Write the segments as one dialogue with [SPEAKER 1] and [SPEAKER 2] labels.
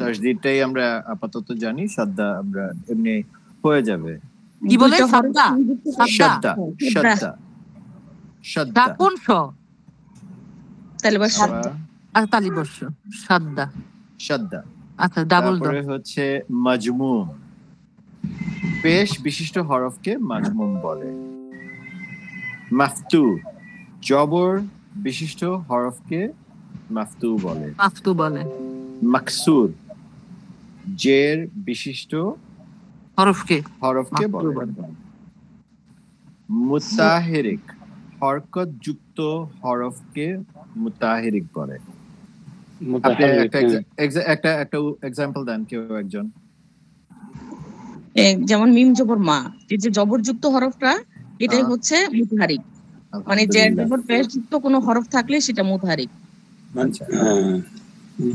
[SPEAKER 1] তাসদীদটাই আমরা আপাতত জানি, সাদ্দা আমরা এমনি হয়ে যাবে।
[SPEAKER 2] কি বলে? সাদ্দা
[SPEAKER 1] সাদ্দা সাদ্দা সাদ্দা
[SPEAKER 2] কোন শ?
[SPEAKER 3] তালিবর্ষ।
[SPEAKER 2] আচ্ছা তালিবর্ষ সাদ্দা
[SPEAKER 1] সাদ্দা।
[SPEAKER 2] আচ্ছা ডাবল
[SPEAKER 1] তারপরে হচ্ছে মাজমুম, পেশ বিশিষ্ট হরফকে মাজমুম বলে। মাফতু, জবর বিশিষ্ট হরফকে মাফতু বলে।
[SPEAKER 2] মাফতু বলে।
[SPEAKER 1] মাকসুর, জের বিশিষ্ট হরফকে বলে। মুতাহিরিক, হরকত যুক্ত হরফকে মুতাহিরিক বলে। একটা এক্সাম্পল দেন কেউ একজন।
[SPEAKER 3] যেমন মিম জবর মা, এই যে জবরযুক্ত হরফটা এটাই হচ্ছে মুতাহারিক, মানে জের জবর পেশ যুক্ত কোনো হরফ থাকলে সেটা মুতাহারিক।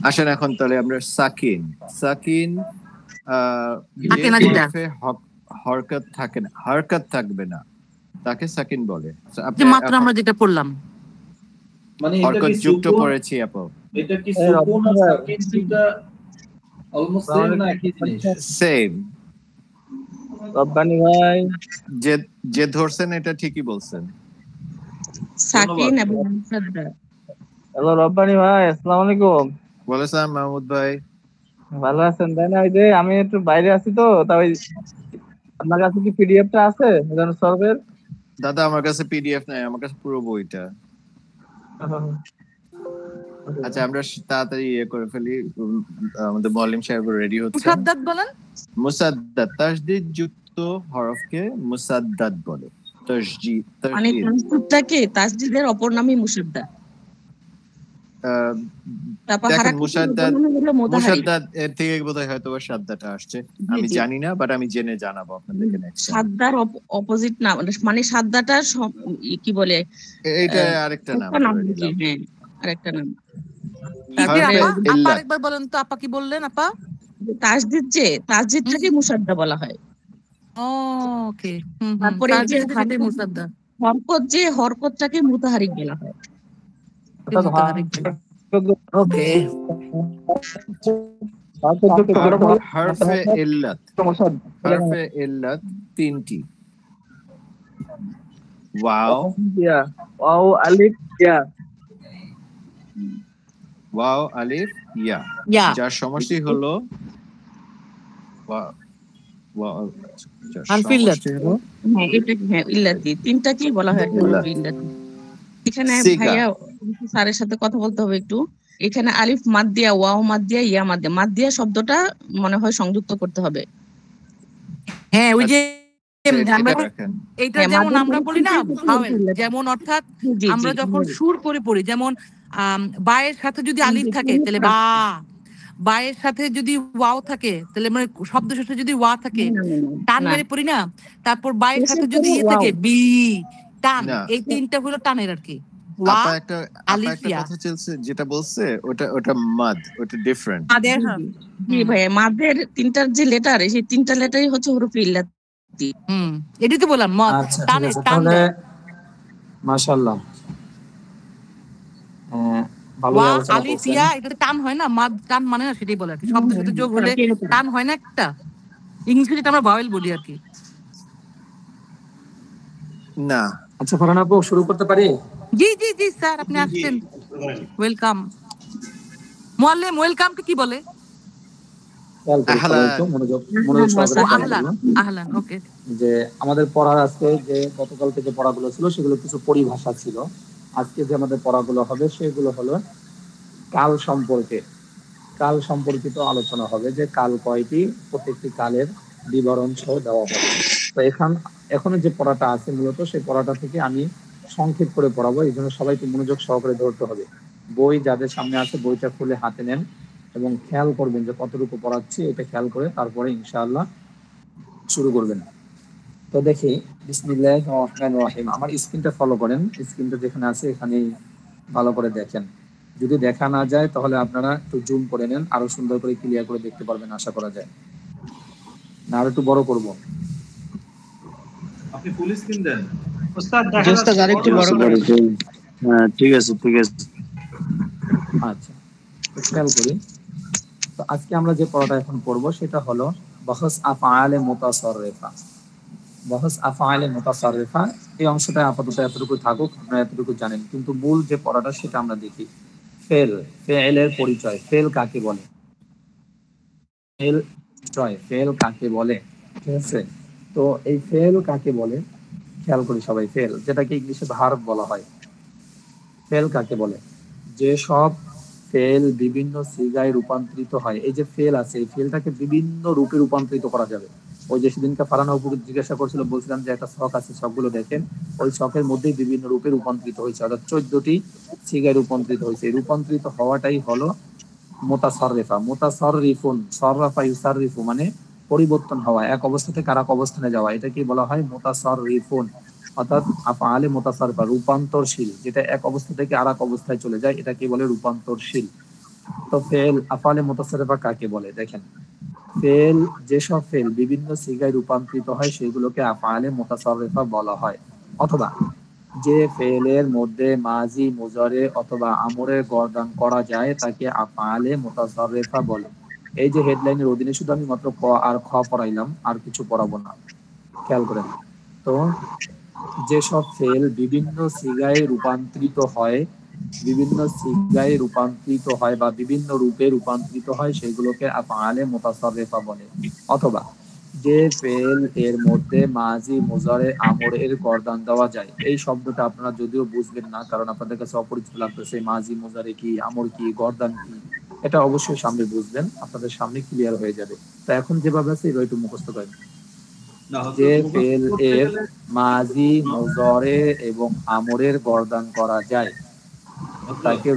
[SPEAKER 1] আসেন এখন তাহলে আমরা সাকিন হরকত থাকে না, হরকত থাকবে না, তাকে সাকিন বলে।
[SPEAKER 2] মাত্র আমরা যেটা পড়লাম,
[SPEAKER 1] মানে হরকত যুক্ত পড়েছি আপু।
[SPEAKER 4] এটা কি সুকুন আর সাকিন দুটো অলমোস্ট সেম না একই জিনিস?
[SPEAKER 1] সেম।
[SPEAKER 5] রব্বানি ভাই
[SPEAKER 1] যে ধরছেন এটা ঠিকই বলছেন।
[SPEAKER 3] সাকিন এবং মুসাদ্দা।
[SPEAKER 5] হ্যালো রব্বানি ভাই, আসসালামু আলাইকুম।
[SPEAKER 1] ওয়ালাইকুম আসসালাম মাহমুদ ভাই,
[SPEAKER 5] ভালো আছেন? তাই না? এই যে আমি একটু বাইরে আছি তো, তাই আপনার কাছে কি পিডিএফটা আছে মিজানুর সরবের?
[SPEAKER 1] দাদা আমার কাছে পিডিএফ নাই, আমার কাছে পুরো বইটা। আচ্ছা আমরা তাড়াতাড়ি করে ফেলি, আমাদের মুআল্লিম সাহেব রেডি হচ্ছে।
[SPEAKER 2] মুসাদ্দাদ বলেন।
[SPEAKER 1] মুসাদ্দাদ, তাসদীদ যুক্ত হরফকে মুসাদ্দাদ বলে। তাসদীদ
[SPEAKER 3] মানে তাসদীদটাকে তাসদীদের অপর নামই মুসাদ্দা।
[SPEAKER 1] মুসাদ্দাদ এর থেকে বোধহয় হয়তো সাদ্দাটা আসছে, আমি জানি না, বাট আমি জেনে জানাবো আপনাদেরকে নেক্সট টাইম।
[SPEAKER 3] সাদ্দার অপোজিট না, মানে সাদ্দাটা কি বলে,
[SPEAKER 1] এইটা আরেকটা নাম।
[SPEAKER 3] হ্যাঁ আরেকটা নাম।
[SPEAKER 2] আপা আরেকবার বলেন তো, আপা কি বললেন? আপা
[SPEAKER 3] তাসদীদটাকে মুসাদ্দা বলা হয়।
[SPEAKER 2] ওকে।
[SPEAKER 3] তারপরে যে
[SPEAKER 2] মুসাদ্দা
[SPEAKER 3] হরকতটাকে মুতাহারিক বলা হয়।
[SPEAKER 2] ওকে।
[SPEAKER 1] হরফে ইল্লাত তিনটি। ওয়াও,
[SPEAKER 5] আলিফ, ইয়া।
[SPEAKER 1] ওয়াও, আলিফ, ইয়া, যার সমষ্টি হলো
[SPEAKER 3] তিনটা কি বলা হয়? এখানে ভাইয়া স্যারের সাথে কথা বলতে হবে একটু। এখানে আলিফ মাদ দিয়া, ওয়াও মাদ দিয়া, ইয়া মাদ দিয়া, মাদ দিয়া শব্দটা মনে হয় সংযুক্ত করতে হবে।
[SPEAKER 2] হ্যাঁ ওই যে এইটা যেমন আমরা বলি না ভাওয়েল, যেমন অর্থাৎ আমরা যখন সুর করে পড়ি, যেমন বায়ের সাথে যদি আলিফ থাকে তাহলে বা, বায়ের সাথে যদি ওয়াও থাকে তাহলে মানে শব্দ শেষে যদি ওয়া থাকে টান মেরে পড়ি না, তারপর বায়ের সাথে যদি ইয়ে থাকে বি টান, এই তিনটা হলো টানের আর কি।
[SPEAKER 1] যেটা বলছে ওটা মাদ, ওটা ডিফারেন্ট।
[SPEAKER 3] জি ভাই, মাদের তিনটার যে লেটার, সেই তিনটা লেটারই হচ্ছে হরফে ইল্লাত।
[SPEAKER 2] এটাই তো বললাম মাদ টানে, টান দেয়।
[SPEAKER 6] মাশাআল্লাহ,
[SPEAKER 2] ওয়া আলিফ ইয়া, এটা টান হয় না, মাদ টান মানে না, সেটাই বলে আর কি। শব্দের সাথে যোগ হলে টান হয় না একটা, ইংরেজিতে আমরা ভাওয়েল বলি আর কি।
[SPEAKER 1] না
[SPEAKER 6] আচ্ছা ফারহানা আপু শুরু করতে পারি?
[SPEAKER 2] জি জি জি স্যার, আপনি আসছেন, ওয়েলকাম। মুআল্লিম ওয়েলকাম কি বলে?
[SPEAKER 6] যে আমাদের পড়ার আজকে যে গতকাল থেকে পড়াগুলো ছিল সেগুলো কিছু পরিভাষা ছিল। আজকে যে আমাদের পড়াগুলো হবে সেগুলো হলো কাল সম্পর্কিত আলোচনা হবে, যে কাল কয়টি, প্রত্যেকটি কালের বিবরণ সহ দেওয়া হবে। তো এখন যে পড়াটা আছে মূলত সেই পড়াটা থেকে আমি সংক্ষেপ করে পড়াবো, এই জন্য সবাইকে মনোযোগ সহকারে ধরতে হবে। বই যাদের সামনে আছে বইটা খুলে হাতে নেন এবং খেয়াল করবেন যে কতটুকু পড়াচ্ছি, এটা খেয়াল করে তারপরে ইনশাআল্লাহ শুরু করবেন। তো দেখি, বিসমিল্লাহির রহমানির রহিম। আমার স্ক্রিনটা ফলো করেন, স্ক্রিনটা যেখানে আছে এখানেই ভালো করে দেখেন। যদি দেখা না যায় তাহলে আপনারা একটু জুম করে নেন, আরো সুন্দর করে ক্লিয়ার করে দেখতে পারবেন আশা করা যায়। না আরো একটু বড় করব?
[SPEAKER 4] আপনি ফুল স্ক্রিন দেন
[SPEAKER 5] ওস্তাদ, আরেকটু বড় করে। হ্যাঁ ঠিক আছে।
[SPEAKER 6] আচ্ছা খেয়াল করি, তো আজকে আমরা যে পড়াটা এখন পড়বো সেটা হলো বহস আফআলে মুতাসাররিফা। বহস আফআলে মুতাসাররিফা এই অংশটা আপাতত এতটুকু থাকুক, আপনারা এতটুকু জানেন, কিন্তু মূল যে পড়াটা সেটা আমরা দেখি। ফেল, ফেলের পরিচয়, ফেল কাকে বলে, ফেল পরিচয়, ফেল কাকে বলে, ঠিক আছে? তো এই ফেল কাকে বলে খেয়াল করি সবাই। ফেল যেটাকে ইংলিশে ভার্ব বলা হয়, ফেল কাকে বলে? যে সব ফেল বিভিন্ন সিগায় রূপান্তরিত হয়। এই যে ফেল আছে, এই ফেলটাকে বিভিন্ন রূপে রূপান্তরিত করা যাবে। ওই যে সেদিনকে ফারানা উপর জিজ্ঞাসা করছিল, বলছিলাম যে একটা ছক আছে, ছকগুলো দেখেন, ওই ছকের মধ্যেই বিভিন্ন রূপে রূপান্তরিত হয়েছে, অর্থাৎ 14টি সিগায় রূপান্তরিত হয়েছে। রূপান্তরিত হওয়াটাই হলো মুতাসাররিফা। মুতাসাররিফুন, সাররাফা ইউসাররিফু মানে পরিবর্তন হওয়া, এক অবস্থা থেকে আরেক অবস্থানে যাওয়া, এটাকে বলা হয় মুতাসাররিফুন। অর্থাৎ আফআলে মুতাসাররিফা রূপান্তরশীল, যেটা এক অবস্থা থেকে আরেক অবস্থায় চলে যায়, এটাকে বলে রূপান্তরশীল। তো ফেল আফআলে মুতাসাররিফা কাকে বলে? দেখেন, ফেল যেসব ফেল বিভিন্ন সিগায় রূপান্তরিত হয় সেগুলোকে আফআলে মুতাসাররিফা বলা হয়। অথবা যে ফেলের মধ্যে মাজি, মুজারে অথবা আমরের গর্দান করা যায় তাকে আফআলে মুতাসাররিফা বলে। এই যে হেডলাইনের অধীনে শুধু আমি মাত্র ক আর খ পড়াইলাম, আর কিছু পড়াবো না, খেয়াল করেন। তো যেসব ফেল বিভিন্ন সিগায় রূপান্তরিত হয়, বিভিন্ন সিগায় রূপান্তরিত হয় বা বিভিন্ন রূপে রূপান্তরিত হয় সেগুলোকে আফআলে মুতাসাররিফা বলে। অথবা যে ফেল এর মধ্যে মাজি, মুজারে, আমরের গর্দান দেওয়া যায়। এই শব্দটা আপনারা যদিও বুঝবেন না, কারণ আপনাদের কাছে অপরিচিত লাগতেছে, মাজি, মুজারে কি, আমর কি, গর্দান কি, এটা অবশ্যই সামনে বুঝবেন, আপনাদের সামনে ক্লিয়ার হয়ে যাবে। তো এখন যেভাবে আছে এটা একটু মুখস্থ করেন। যে ফেল এর মাজি, মুজারে এবং আমরের গর্দান করা যায় তাকে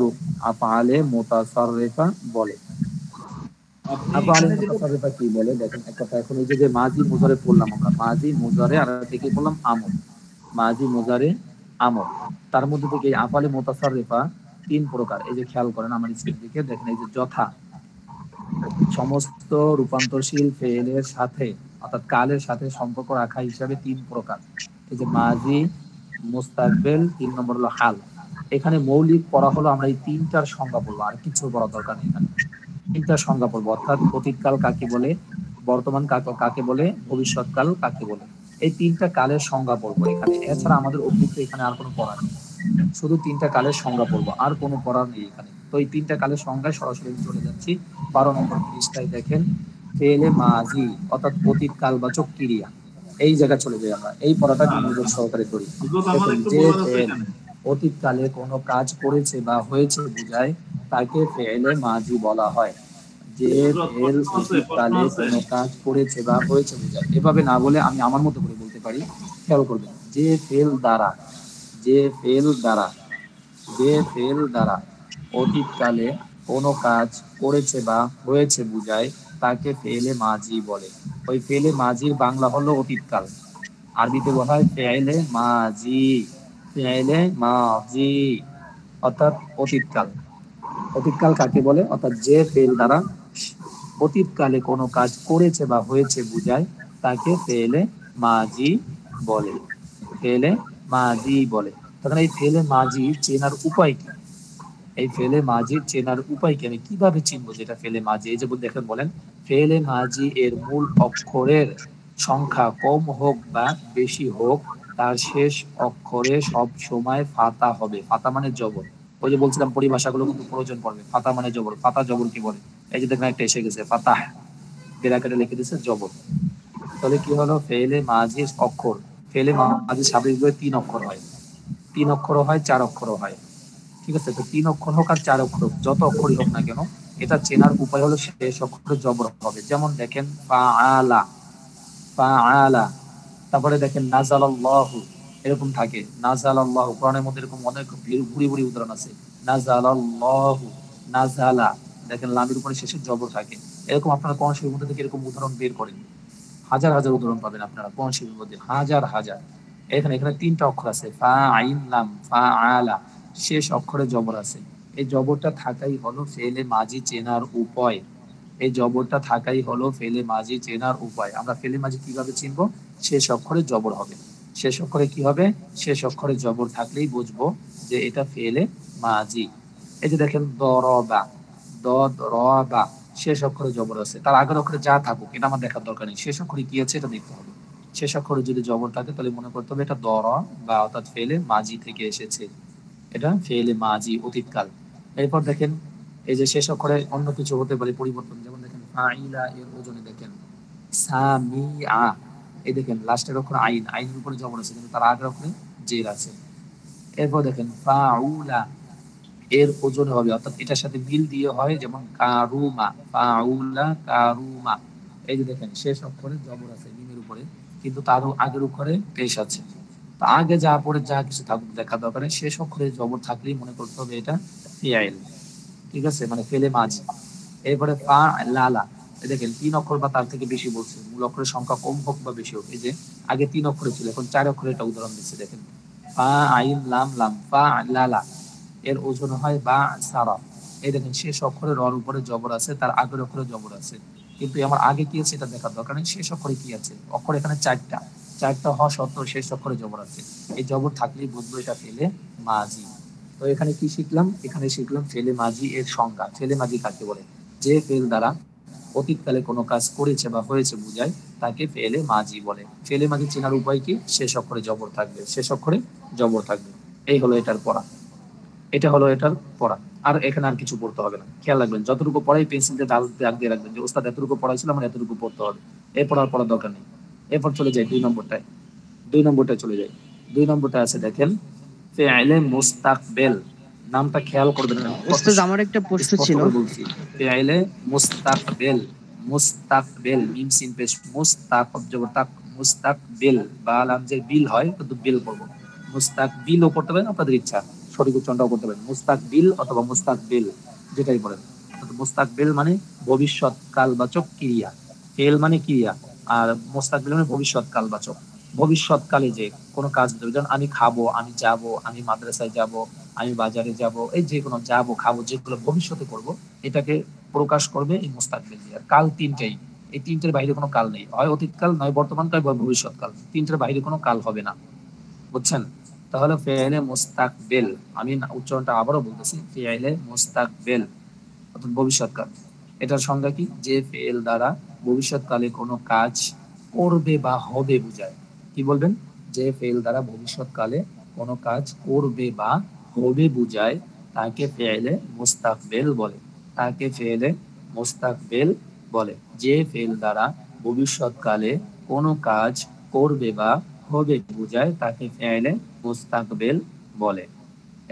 [SPEAKER 6] আফআলে মুতাসাররিফা বলে। আফআলে মুতাসাররিফা কি বলে দেখেন এক কথা। এখন এই যে মাজি, মুজারে পড়লাম আমরা, মাজি, মুজারে আর থেকে বললাম আমর, মাজি, মুজারে, আমর, তার মধ্যে থেকে আফআলে মুতাসাররিফা 3 প্রকার। এই যে খেয়াল করেন আমার স্ক্রিন দিকে দেখেন, এই যে যথা সমস্ত রূপান্তরশীল ফেলের সাথে অর্থাৎ কালের সাথে সম্পর্ক রাখা হিসাবে 3 প্রকার। এই যে মাজি, মুস্তাকবিল, 3 নম্বর হলো হাল। এখানে মৌলিক পড়া হলো আমরা এই 3টার সংজ্ঞা বলবো, আর কিছু পড়া দরকার নেই। এখানে 3টার সংজ্ঞা পড়বো, অর্থাৎ অতীতকাল কাকে বলে, বর্তমান কাকে বলে, ভবিষ্যৎকাল কাকে বলে, এই 3টা কালের সংজ্ঞা পড়বো এখানে। এছাড়া আমাদের অতিরিক্ত এখানে আর কোনো পড়া নেই, শুধু 3টা কালের সংজ্ঞা পড়বো, আর কোনো পড়া নেই এখানে। তো এই 3টা কালের সংজ্ঞায় সরাসরি চলে যাচ্ছি। 12 নম্বর পৃষ্ঠায় দেখেন, ফেলে মাজি অর্থাৎ অতীত কালবাচক ক্রিয়া, এই জায়গায় চলে যাই আমরা, এই পড়াটা মনোযোগ সহকারে করি। দেখুন, যে ফেল অতীতকালে কোনো কাজ করেছে বা হয়েছে বোঝায় তাকে ফেলে মাজি বলা হয়। যে ফেল অতীতকালে কোনো কাজ করেছে বা হয়েছে বোঝায়, এভাবে না বলে আমি আমার মতো করে বলতে পারি, খেয়াল করবেন। যে ফেল দ্বারা, যে ফেল দ্বারা, যে ফেল দ্বারা অতীতকালে কোনো কাজ করেছে বা হয়েছে বোঝায় তাকে ফেলে মাজি বলে। ওই ফেলে মাজির বাংলা হলো অতীতকাল, আরবিতে বলা হয় ফেলে মাজি, ফেলে মাজি অর্থাৎ অতীতকাল। অতীতকাল কাকে বলে? অর্থাৎ যে ফেল দ্বারা অতীতকালে কোনো কাজ করেছে বা হয়েছে বোঝায় তাকে ফেলে মাজি বলে, ফেলে মাজি বলে। তখন এই ফেলে মাজি চেনার উপায় কি? এই ফেলে মাজি চেনার উপায় কি? আমি কিভাবে চিনবো যেটা ফেলে মাজি? এই যে দেখেন, বলেন ফেলে মাজি এর মূল অক্ষরের সংখ্যা কম হোক বা বেশি হোক তার শেষ অক্ষরে সব সময় ফাতা হবে। ফাতা মানে জবর। ওই যে বলছিলাম পরিভাষাগুলো কিন্তু প্রয়োজন পড়বে। ফাতা মানে জবর। ফাতা জবর কি বলে? এই যে দেখেন একটা এসে গেছে, ফাতাহ, ব্র্যাকেটে লিখে দিয়েছে জবর। তাহলে কি হলো? ফেলে মাজি অক্ষর, ফেলে মাজি স্বাভাবিকভাবে 3 অক্ষর হয়, 3 অক্ষরও হয়, 4 অক্ষরও হয়, ঠিক আছে? তো 3 অক্ষর হোক আর 4 অক্ষর হোক, যত অক্ষরই হোক না কেন, এটা চেনার উপায় হলো শেষ অক্ষরে জবর হবে। যেমন দেখেন ফাআলা, ফাআলা। তারপরে দেখেন নাযালাল্লাহু, এরকম থাকে নাযালাল্লাহু, কোরআনের মধ্যে এরকম অনেক ভুরি ভুরি উদাহরণ আছে। নাযালাল্লাহু, নাযালা, দেখেন লামের উপরে শেষে জবর থাকে। এরকম আপনারা কোরআন শরীফের মধ্যে থেকে এরকম উদাহরণ বের করেন, হাজার হাজার উদাহরণ পাবেন আপনারা কোরআন শরীফের মধ্যে, হাজার হাজার। এখানে 3টা অক্ষর আছে, ফা আইন লাম, ফাআলা, শেষ অক্ষরে জবর আছে। এই জবরটা থাকাই হলো ফেলে মাজি চেনার উপায়। এই জবরটা থাকাই হলো ফেলে মাজি চেনার উপায়। আমরা ফেলে মাজি কিভাবে চিনবো? শেষ অক্ষরে জবর হবে। শেষ অক্ষরে কি হবে? শেষ অক্ষরে জবর থাকলেই বুঝবো যে এটা ফেলে মাজি। এই যে দেখেন দরবা, দরবা, শেষ অক্ষরে জবর আছে, তার আগের অক্ষরে যা থাকুক এটা আমার দেখার দরকার নেই, শেষ অক্ষরে কি আছে এটা দেখতে হবে। শেষ অক্ষরে যদি জবর থাকে তাহলে মনে করতে হবে এটা দরা বা অর্থাৎ ফেলে মাজি থেকে এসেছে, এটা ফেলে মাজি অতীতকাল। এরপর দেখেন এই যে শেষ অক্ষরে অন্য কিছু হতে পারে পরিবর্তন, যেমন দেখেন ফাইলা এর ওজনে দেখেন সামিআ, এই দেখেন লাস্টের অক্ষর আইন, আইনের উপরে জবর আছে কিন্তু তার আগের অক্ষরে জের আছে। এরপর দেখেন ফাউলা এর ওজন হবে অর্থাৎ এটার সাথে মিল দিয়ে হয়, যেমন কারুমা, ফাউলা কারুমা। এই যে দেখেন শেষ অক্ষরে জবর আছে মিমের উপরে কিন্তু তার আগের অক্ষরে পেশ আছে। তো আগে যা পরে যা কিছু থাকুক দেখা দরকার নেই, শেষ অক্ষরে জবর থাকলেই মনে করতে হবে এটা ফিআইল, ঠিক আছে, মানে ফেলে মাঝি। এরপরে ফা লালা, দেখেন 3 অক্ষর বা তার থেকে বেশি বলছে, মূল অক্ষরের সংখ্যা কম হোক বা বেশি হোক। এই যে আগে 3 অক্ষরে ছিল এখন 4 অক্ষরে একটা উদাহরণ দিচ্ছে, দেখেন ফা আইন লাম লাম ফা লালা এর ওজন হয় বা সারা। এই দেখেন শেষ অক্ষরে রর উপরে জবর আছে, তার আগের অক্ষরে জবর আছে কিন্তু আমার আগে কি আছে এটা দেখার দরকার নেই, শেষ অক্ষরে কি আছে। অক্ষর এখানে 4টা হওয়া সত্ত্বেও শেষ অক্ষরে জবর আছে, এই জবর থাকলেই বুঝবো এটা ফেলে মাজি। তো এখানে কি শিখলাম, এখানে শিখলাম ফেলে মাজি এর সংজ্ঞা। ফেলে মাজি কাকে বলে, যে ফেল দ্বারা অতীতকালে কোনো কাজ করেছে বা হয়েছে বোঝায় তাকে ফেলে মাজি বলে। ফেলে মাজি চেনার উপায় কি, শেষ অক্ষরে জবর থাকবে, শেষ অক্ষরে জবর থাকবে। এই হলো এটার পড়া, এটা হলো এটার পড়া। আর এখানে আর কিছু পড়তে হবে না, খেয়াল রাখবেন যতটুকু পড়াই পেন্সিল দিয়ে দাগ দিয়ে রাখবেন যে ওস্তাদ এতটুকু পড়াইছিল আমার এতটুকু পড়তে হবে, এরপর আর পড়ার দরকার নেই। এরপর চলে যাই 2 নম্বরটায় চলে যাই। 2 নম্বরটা আছে দেখেন ফেলে মুস্তাকবেল, নামটা খেয়াল করবেন।
[SPEAKER 7] ওস্তাদ আমার একটা প্রশ্ন ছিল,
[SPEAKER 6] বলছি ফেলে মুস্তাকবেল, মুস্তাকবেল মিম সিন পেশ মুস্তাক জবর মুস্তাকবেল বা লাম যে বিল হয় কিন্তু বিল পড়বো, মুস্তাকবিলও পড়তে পারেন আপনাদের ইচ্ছা, সঠিক উচ্চারণটাও করতে পারেন, মুস্তাকবিল অথবা মুস্তাকবিল যেটাই বলেন। মুস্তাকবিল মানে ভবিষ্যৎ কালবাচক ক্রিয়া, ফেল মানে ক্রিয়া, আর মুস্তাকবিল মানে ভবিষ্যৎ কালবাচক। ভবিষ্যৎকালে যে কোনো কাজ, যেমন আমি খাবো, আমি যাব, আমি মাদ্রাসায় যাব, আমি বাজারে যাব, এই যে কোনো যাবো খাবো যেগুলো ভবিষ্যতে করব এটাকে প্রকাশ করবে এই মুস্তাকবিল দিয়ে। আর কাল 3টাই, এই 3টার বাইরে কোনো কাল নেই, হয় অতীতকাল নয় বর্তমানকাল বা ভবিষ্যৎকাল, 3টার বাইরে কোনো কাল হবে না, বুঝছেন। তাহলে ফেলে মুস্তাকবিল, আমি উচ্চারণটা আবারও বলতেছি, ফেলে মুস্তাকবিল অর্থাৎ ভবিষ্যৎকাল। এটার সংজ্ঞা কি, যে ফেল দ্বারা ভবিষ্যৎকালে কোনো কাজ করবে বা হবে বোঝায়। কি বলবেন, যে ফেল দ্বারা ভবিষ্যৎকালে কোনো কাজ করবে বা হবে বোঝায় তাকে ফেলে মুস্তাকবিল বলে, তাকে ফেলে মুস্তাকবিল বলে। যে ফেল দ্বারা ভবিষ্যৎকালে কোনো কাজ করবে বা হবে বোঝায় তাকে ফেলে মুস্তাকবিল বলে।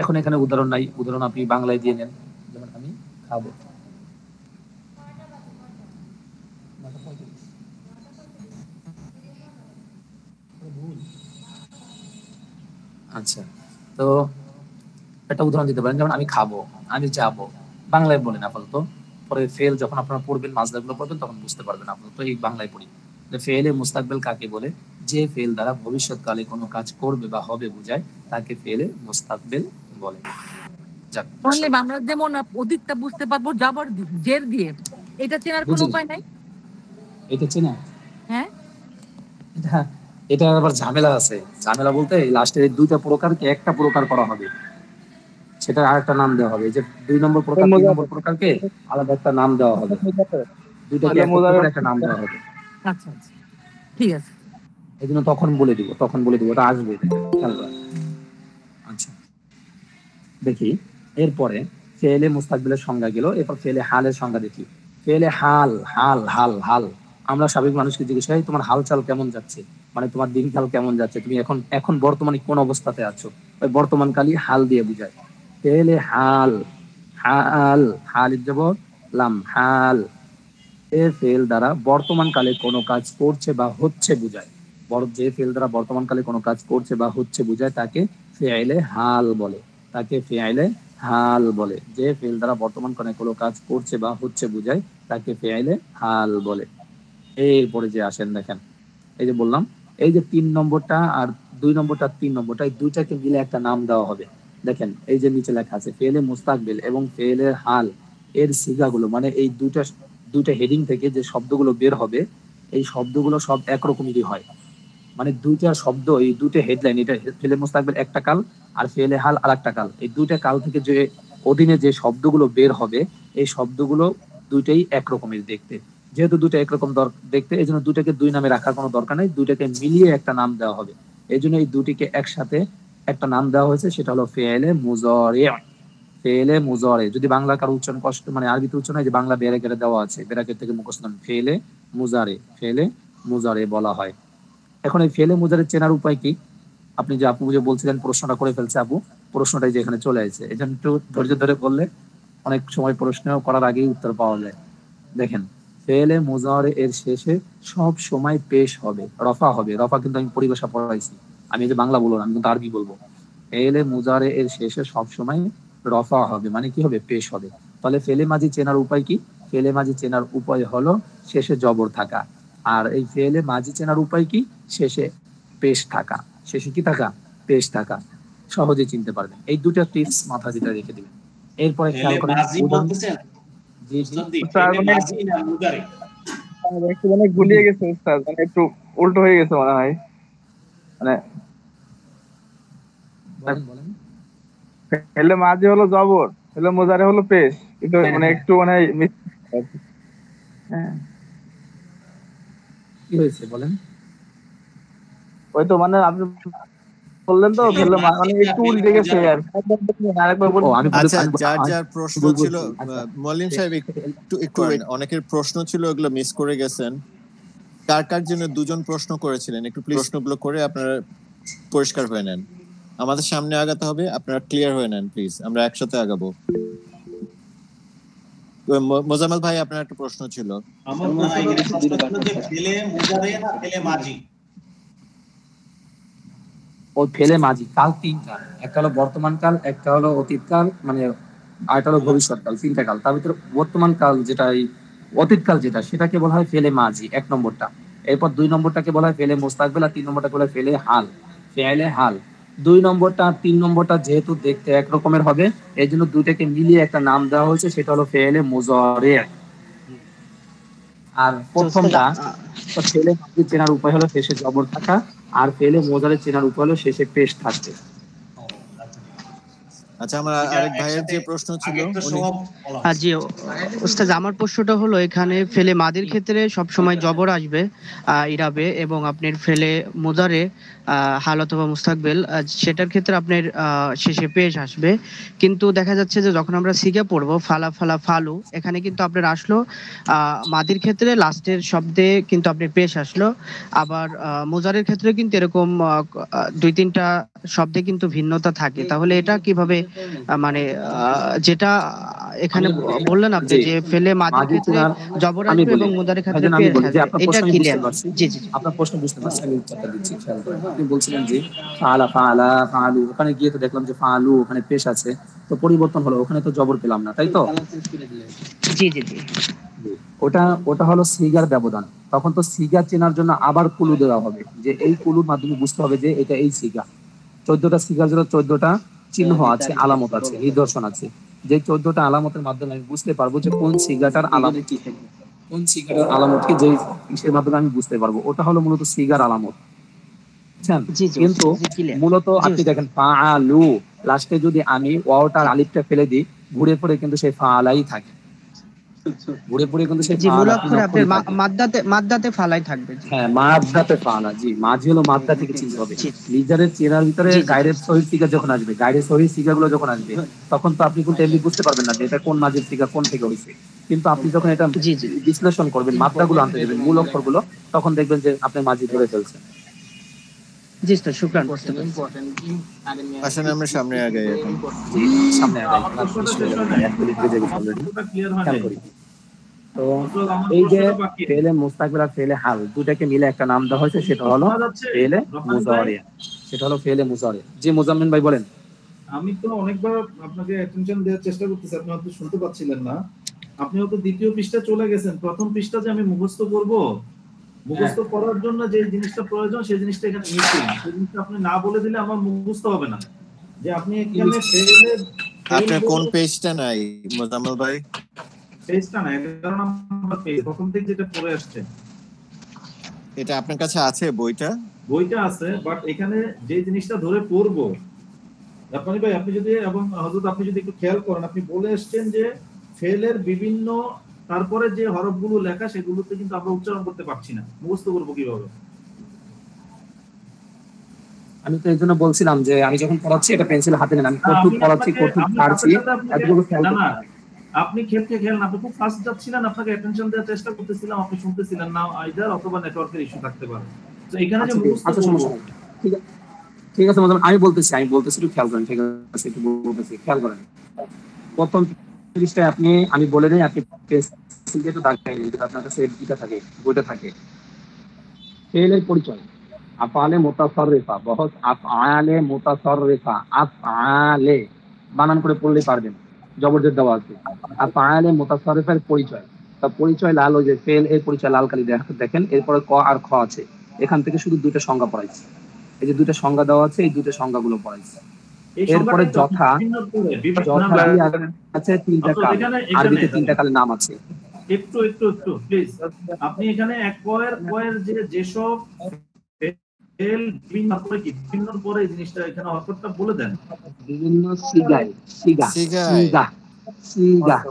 [SPEAKER 6] এখন এখানে উদাহরণ নাই, উদাহরণ আপনি বাংলায় দিয়ে নেন, যেমন আমি খাবো। আচ্ছা, তো একটা উদাহরণ দিতে পারেন, যেমন আমি খাবো, আমি যাবো, বাংলায় বলেন আপাতত, পরে ফেল যখন আপনারা পড়বেন মাজদারগুলো পড়বেন তখন বুঝতে পারবেন। আপাতত এই বাংলায় পড়ি, ফেলে মুস্তাকবিল কাকে বলে, যে ফেল দ্বারা ভবিষ্যৎকালে কোনো কাজ করবে বা হবে বোঝায় তাকে ফেলে মুস্তাকবিল বলে।
[SPEAKER 2] তাহলে আমরা যেমন অতীতটা বুঝতে পারবো যাবার জের দিয়ে, এটা চেনার কোনো উপায় নাই?
[SPEAKER 6] এটা চেনা,
[SPEAKER 2] হ্যাঁ
[SPEAKER 6] এটা আবার ঝামেলা আছে। ঝামেলা বলতে লাস্টের এই 2টা প্রকারকে একটা প্রকার করা হবে, সেটা আরেকটা নাম দেওয়া হবে। যে 2 নম্বর প্রকার 3 নম্বর প্রকারকে আলাদা একটা নাম দেওয়া হবে, দুইটাকে একটা নাম দেওয়া হবে।
[SPEAKER 2] আচ্ছা আচ্ছা ঠিক আছে,
[SPEAKER 6] এই জন্য তখন বলে দিব ওটা আসবে। আচ্ছা দেখি, এরপরে ফেলে মুস্তাকবিলের সংজ্ঞা গেল, এরপর ফেলে হালের সংজ্ঞা দেখি। ফেলে হাল, হাল হাল হাল, আমরা স্বাভাবিক মানুষকে জিজ্ঞেস করি তোমার হালচাল কেমন যাচ্ছে, মানে তোমার দিনকাল কেমন যাচ্ছে, তুমি এখন বর্তমানে কোন অবস্থাতে আছো, ওই বর্তমান কালই হাল দিয়ে বুঝায়। ফেলে হাল, হাল হাল যাব লাম হাল, এ ফেল দ্বারা বর্তমান কালে কোনো কাজ করছে বা হচ্ছে বুঝায়। যে ফেল দ্বারা বর্তমান কালে কোনো কাজ করছে বা হচ্ছে বুঝায় তাকে ফেলে হাল বলে, তাকে ফেলে হাল বলে। যে ফেল দ্বারা বর্তমান কালে কোনো কাজ করছে বা হচ্ছে বুঝায় তাকে ফেলে হাল বলে। এরপরে যে আসেন দেখেন, এই যে বললাম এই যে 3 নম্বরটা আর 2 নম্বরটা 3 নম্বরটা এই দুইটাকে মিলে একটা নাম দেওয়া হবে। দেখেন এই যে নিচে লেখা আছে ফেলে মুস্তাকবিল এবং ফেলে হাল এর সিগাগুলো, মানে এই দুইটা হেডিং থেকে যে শব্দগুলো বের হবে এই শব্দগুলো সব একরকমেরই হয়, মানে দুইটা শব্দ, এই দুইটা হেডলাইন, এটা ফেলে মুস্তাকবিল একটা কাল আর ফেলে হাল আর একটা কাল, এই দুইটা কাল থেকে যে অধীনে যে শব্দগুলো বের হবে এই শব্দগুলো দুইটাই একরকমের দেখতে। যেহেতু দুটো একরকম দেখতে, এই জন্য দুটাকে দুই নামে রাখার কোনো দরকার নেই, দুটাকে মিলিয়ে একটা নাম দেওয়া হবে। এই জন্য এই দুটিকে একসাথে একটা নাম দেওয়া হয়েছে, সেটা হলো ফেলে মুজারে। ফেলে মুজারে যদি বাংলা কারো উচ্চারণ কষ্ট, মানে আরবিতে উচ্চারণ হয় যে বাংলা ব্যারাকেটে দেওয়া আছে, ব্যারাকেট থেকে মুখস্থ নাম ফেলে মুজারে, ফেলে মুজারে বলা হয়। এখন এই ফেলে মুজারে চেনার উপায় কি? আপনি যে আপু যে বলছিলেন প্রশ্নটা করে ফেলছে আপু, প্রশ্নটাই যে এখানে চলে আসছে, এই জন্য একটু ধৈর্য ধরে বললে অনেক সময় প্রশ্ন করার আগেই উত্তর পাওয়া যায়। দেখেন, ফেলে মুজারে এর শেষে সব সময় পেশ হবে, রফা হবে। রফা কিন্তু আমি পরিভাষা পড়াইছি, আমি যে বাংলা বলবো না, আমি কিন্তু আরবি বলবো। ফেলে মুজারে এর শেষে সব সময় রফা হবে, মানে কি হবে? পেশ হবে। তাহলে ফেলে মাঝি চেনার উপায় কি? ফেলে মাঝি চেনার উপায় হলো শেষে জবর থাকা। আর এই ফেলে মাঝি চেনার উপায় কি? শেষে পেশ থাকা। শেষে কি থাকা? পেশ থাকা। সহজে চিনতে পারবেন। এই দুটো টিপস মাথা ভিতরে রেখে দিবেন। এরপরে খেয়াল করেন,
[SPEAKER 5] মানে গুলিয়ে গেছে উস্তাদ, মানে একটু উল্টো হয়ে গেছে মনে হয়। মানে ফেলে মাঝি হলো জবর, ফেলে মুজারে হলো পেশ, কিন্তু মানে একটু মানে হ্যাঁ
[SPEAKER 6] কি হয়েছে বলেন?
[SPEAKER 5] ওই তো মানে আপনি বললেন তো ফেলে মানে একটু উল্টে গেছে আর আরেকবার বলুন।
[SPEAKER 1] আচ্ছা, যার যার প্রশ্ন ছিল মলিন সাহেব একটু অনেকের প্রশ্ন ছিল, ওগুলো মিস করে গেছেন। কার কার জন্য দুজন প্রশ্ন করেছিলেন, একটু প্রশ্নগুলো করে আপনারা পরিষ্কার হয়ে নেন। আমাদের সামনে আগাতে হবে, আপনারা ক্লিয়ার হয়ে নেন প্লিজ, আমরা একসাথে আগাবো। মোজাম্মেল ভাই, আপনার একটা প্রশ্ন ছিল।
[SPEAKER 8] আমার প্রশ্ন ছিল যে ফেলে মুজারে না ফেলে মাঝি?
[SPEAKER 6] ও ফেলে মাঝি কাল তিনটা, একটা হলো বর্তমান কাল, একটা হলো অতীত কাল, মানে আরেকটা হলো ভবিষ্যৎ কাল, তিনটা কাল। তার ভিতরে বর্তমান কাল যেটা, অতীত কাল যেটা, সেটাকে বলা হয় ফেলে মাঝি, এক নম্বরটা। এরপর দুই নম্বরটাকে বলা হয় ফেলে মুস্তাকবিল, আর তিন নম্বরটাকে বলা হয় ফেলে হাল, ফেলে হাল। দুই নম্বরটা আর তিন নম্বরটা যেহেতু দেখতে একরকমের হবে, এই জন্য দুইটাকে মিলিয়ে একটা নাম দেওয়া হয়েছে, সেটা হলো ফেলে মুজারে। আর প্রথমটা ফেলে মাঝি চেনার উপায় হলো শেষে জবর থাকা, আর ফেলে মুজারে চেনার উপায় হলো শেষে পেশ থাকবে।
[SPEAKER 1] আচ্ছা, আমার আরেক ভাইয়ের যে প্রশ্ন ছিল,
[SPEAKER 7] জি ওস্তাদ, আমার প্রশ্নটা হলো এখানে ফেলে মাদির ক্ষেত্রে সব সময় জবর আসবে ইরাবে, এবং আপনার ফেলে মুজারে হাল অথবা মুস্তাকবিল, সেটার ক্ষেত্রে আপনার শেষে পেশ আসবে। কিন্তু দেখা যাচ্ছে যে যখন আমরা সিগা পড়বো ফালা ফালা ফালু, এখানে কিন্তু আপনার আসলো মাদির ক্ষেত্রে লাস্টের শব্দে কিন্তু আপনার পেশ আসলো। আবার মুজারের ক্ষেত্রে কিন্তু এরকম দুই তিনটা শব্দে কিন্তু ভিন্নতা থাকে। তাহলে এটা কিভাবে মানে যেটা এখানে বললেন আপনি যে ফেলে মাদির ক্ষেত্রে জবর আসবে এবং মুজারের ক্ষেত্রে পেশ আসবে, এটা ক্লিয়ার? জি জি,
[SPEAKER 6] আপনার প্রশ্ন বুঝতে পারছি, আমি উত্তরটা দিচ্ছি, খেয়াল করেন। আপনি বলছিলেন যে ফালা ফালা ফালু, ওখানে গিয়ে তো দেখলাম যে ফালু ওখানে পেশ আছে, তো পরিবর্তন হলো, ওখানে তো জবর পেলাম না, তাই তো?
[SPEAKER 7] জি জি জি,
[SPEAKER 6] ওটা হলো সিগার ব্যবধান। তখন তো সিগা চেনার জন্য আবার কুলু দেওয়া হবে, যে এই কুলুর মাধ্যমে বুঝতে হবে যে এটা এই সিগা। 14টা সিগার জন্য 14টা চিহ্ন আছে, আলামত আছে, নিদর্শন আছে। যে 14টা আলামতের মাধ্যমে আমি বুঝতে পারবো যে কোন সিগাটার আলামত কি, কোন সিগাটার আলামত কি, যে ইসের মাধ্যমে আমি বুঝতে পারবো। ওটা হলো মূলত সিগার আলামত, বুঝছেন? কিন্তু মূলত আপনি দেখেন ফাআলু, লাস্টে যদি আমি ওয়াওটার আলিফটা ফেলে দিই, ঘুরে পড়ে কিন্তু সেই ফাআলাই থাকে, ঘুরে পড়ে কিন্তু সেই
[SPEAKER 7] মাদ্দাতে ফালাই থাকবে।
[SPEAKER 6] হ্যাঁ, মাদ্দাতে ফালা। জি, মাঝি হলো মাদ্দা থেকে চিনতে হবে। লিজারের চেনার ভিতরে গাইডের সহিত সিগা যখন আসবে, গাইডের সহিত সিগা গুলো যখন আসবে, তখন তো আপনি কিন্তু এমনি বুঝতে পারবেন না যে এটা কোন মাঝির সিগা কোন থেকে হয়েছে। কিন্তু আপনি যখন এটা বিশ্লেষণ করবেন, মাত্রাগুলো আনতে দেবেন, মূল অক্ষরগুলো, তখন দেখবেন যে আপনি মাঝি ধরে ফেলছেন।
[SPEAKER 7] জি স্যার, শুকরান।
[SPEAKER 1] আসেন আমরা সামনে আগাই,
[SPEAKER 6] সামনে আগাই। তো এই যে ফেলে মুস্তাকবিল আর ফেলে হাল দুটাকে মিলে একটা নাম দেওয়া হয়েছে, সেটা হলো ফেলে মুজারে, সেটা হলো ফেলে মুজারে। জি মুজাম্মিল ভাই বলেন।
[SPEAKER 4] আমি তো অনেকবার আপনাকে অ্যাটেনশন দেওয়ার চেষ্টা করতেছি, আপনি হয়তো শুনতে পাচ্ছিলেন না। আপনি হয়তো দ্বিতীয় পৃষ্ঠা চলে গেছেন। প্রথম পৃষ্ঠা যে আমি মুখস্থ করব, মুখস্থ করার জন্য যে জিনিসটা প্রয়োজন সেই জিনিসটা এখানে মিসিং। সেই জিনিসটা আপনি না বলে দিলে আমার মুখস্থ হবে না। যে আপনি এখানে ফেলে,
[SPEAKER 1] আপনার কোন পেজটা নাই মোজাম্মেল ভাই?
[SPEAKER 4] পেজটা না, 11 নম্বর পেজ, প্রথম থেকে যেটা পড়ে আসছে।
[SPEAKER 1] এটা আপনার কাছে আছে বইটা?
[SPEAKER 4] বইটা আছে, বাট এখানে যে জিনিসটা ধরে পড়বো, জাপানি ভাই আপনি যদি, এবং হযরত আপনি যদি একটু খেয়াল করেন, আপনি বলে আসছেন যে ফেলের বিভিন্ন তারপরে যে হরফগুলো লেখা সেগুলোতে কিন্তু আমরা উচ্চারণ করতে পারছি না, মুখস্থ করবো কিভাবে?
[SPEAKER 6] আমি তো এই জন্য বলছিলাম যে আমি যখন পড়াচ্ছি এটা পেন্সিল হাতে নেন, আমি কতটুকু পড়াচ্ছি কতটুকু ছাড়ছি এতটুকু খেয়াল
[SPEAKER 4] না
[SPEAKER 6] করতে
[SPEAKER 4] না,
[SPEAKER 6] হবে।
[SPEAKER 4] আপনি খেলেন, আপনি খুব ফাস্ট যাচ্ছিলেন, আপনাকে অ্যাটেনশন দেওয়ার চেষ্টা করতেছিলাম, আপনি শুনতেছিলেন না, আইদার অথবা নেটওয়ার্কের ইস্যু থাকতে পারে। তো এখানে যে মুখস্থ
[SPEAKER 6] আচ্ছা সমস্যা নেই, ঠিক আছে ম্যাডাম, আমি বলতেছি একটু খেয়াল করেন, ঠিক আছে একটু বলতেছি, খেয়াল করেন। প্রথম পৃষ্ঠায় আমি বলে নেই, আপনি পেন্সিল দিয়ে একটু দাগ খাইয়ে নিন, আপনার কাছে এটা থাকে, বইটা থাকে। ফেলের পরিচয় আফআলে মুতাসাররিফা, বহুত আফআলে মুতাসাররিফা, আফআলে বানান করে পড়লে পারবেন, জবরজের দেওয়া আছে। আফআলে মুতাসাররিফার পরিচয়, তা পরিচয় লাল, ওই যে ফেল এর পরিচয় লাল কালি দেখেন, এরপরে ক আর খ আছে, এখান থেকে শুধু দুইটা সংজ্ঞা পড়াইছে, এই যে দুইটা সংজ্ঞা দেওয়া আছে, এই দুইটা সংজ্ঞাগুলো পড়াইছে। এরপরে যথা আছে তিনটা কাল, আরবিতে তিনটা কালের নাম আছে।
[SPEAKER 4] একটু প্লিজ, আপনি এখানে এক পয়ের যেসব বিভিন্ন পরে জিনিসটা এখানে অর্থটা বলে দেন।
[SPEAKER 6] বিভিন্ন সিগা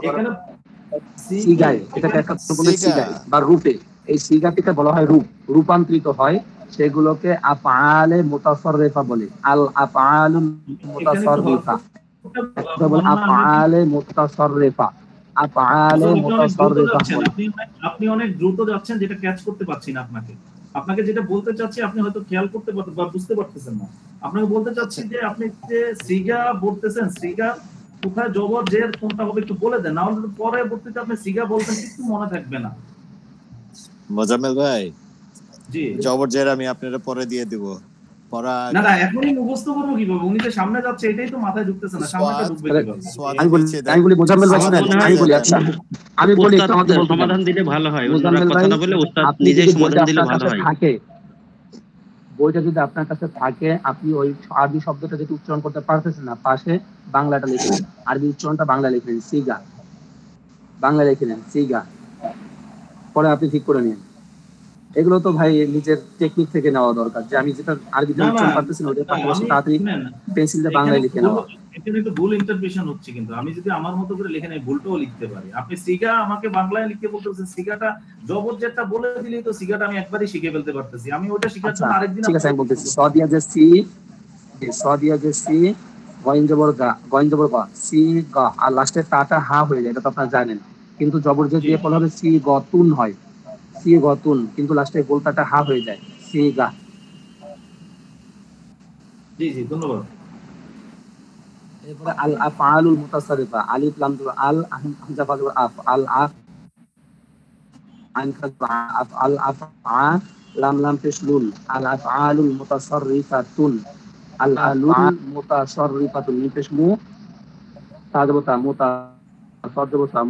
[SPEAKER 4] এখানে
[SPEAKER 6] সিগায়, এটাকে একটা বলে সিগায় বা রূপে, এই সিগাটিকে বলা হয় রূপ, রূপান্তরিত হয়, সেগুলোকে আফআলে মুতাসাররিফা বলে। আল আফআলুল মুতাসাররিফা বলে, আফআলে মুতাসাররিফা, আফআলে মুতাসাররিফা বলে।
[SPEAKER 4] আপনি অনেক দ্রুত যাচ্ছেন, যেটা ক্যাচ করতে পারছি না আপনাকে যেটা বলতে চাচ্ছি আপনি হয়তো খেয়াল করতে পারতেন বা বুঝতে পারতেছেন না। আপনাকে বলতে চাচ্ছি যে আপনি যে সিগা বলতেছেন, সিগা কোথায় জবর জের কোনটা হবে একটু বলে দেন, না হলে পরে বলতে আপনি সিগা বলতেন কিছু মনে থাকবে না।
[SPEAKER 1] মোজাম্মেল ভাই,
[SPEAKER 4] জি
[SPEAKER 1] জবর জের আমি আপনাদের পরে দিয়ে দিব, পড়া
[SPEAKER 4] না এখনই মুখস্থ করবো কিভাবে? উনি যে সামনে যাচ্ছে এটাই তো মাথায় ঢুকতেছে না, সামনেটা ঢুকবে কিভাবে?
[SPEAKER 6] আমি বলি মোজাম্মেল ভাই শুনেন, আমি বলি
[SPEAKER 9] সমাধান দিলে ভালো হয়, ওনারা কথা না বলে উস্তাদ নিজেই সমাধান দিলে ভালো হয়।
[SPEAKER 6] বইটা যদি আপনার কাছে থাকে, আপনি ওই আরবি শব্দটা যেটা উচ্চারণ করতে পারতেছেন না, পাশে বাংলাটা লিখে নেন, আরবি উচ্চারণটা বাংলা লিখে নেন, সিগা বাংলা লিখে নেন, সিগা, পরে আপনি ঠিক করে নিন। এগুলো তো ভাই নিজের টেকনিক থেকে নেওয়া দরকার, যে আমি যেটা আরবিতে উচ্চারণ পারতেছি না ওটা পাশাপাশি তাড়াতাড়ি পেন্সিলটা বাংলায় লিখে নেওয়া।
[SPEAKER 4] এখানে একটু ভুল ইন্টারপ্রিটেশন হচ্ছে, কিন্তু আমি যদি আমার মতো করে লিখে নেই ভুলটাও লিখতে পারি। আপনি সিগা আমাকে বাংলায় লিখতে বলতেছেন, সিগাটা জবর যেটা বলে দিলেই তো সিগাটা আমি একবারই শিখে ফেলতে পারতেছি, আমি ওটা শেখার জন্য আরেকদিন।
[SPEAKER 6] ঠিক আছে, আমি বলতেছি সদিয়া যে সি গয়েন জবর গা সি গা, আর লাস্টে টাটা হা হয়ে যায়, এটা তো আপনারা জানেন, কিন্তু জবর যে দিয়ে বলা হবে সি গতুন হয়, সি গতুন, কিন্তু লাস্টে গোলটাটা হা হয়ে যায়, সি গা।
[SPEAKER 4] জি ধন্যবাদ।
[SPEAKER 6] এরপরে আল আফআলুল মুতাসাররিফা, আলিফ লাম দুল আল, হামজা ফা দুল আফ, আল আফ আইন কা আফ, আল আফআ লাম লাম পেশলুল, আল আফআলুল মুতাসাররিফাতুন, আল আলুল মুতাসাররিফাতুন, পেশমু তাজবতা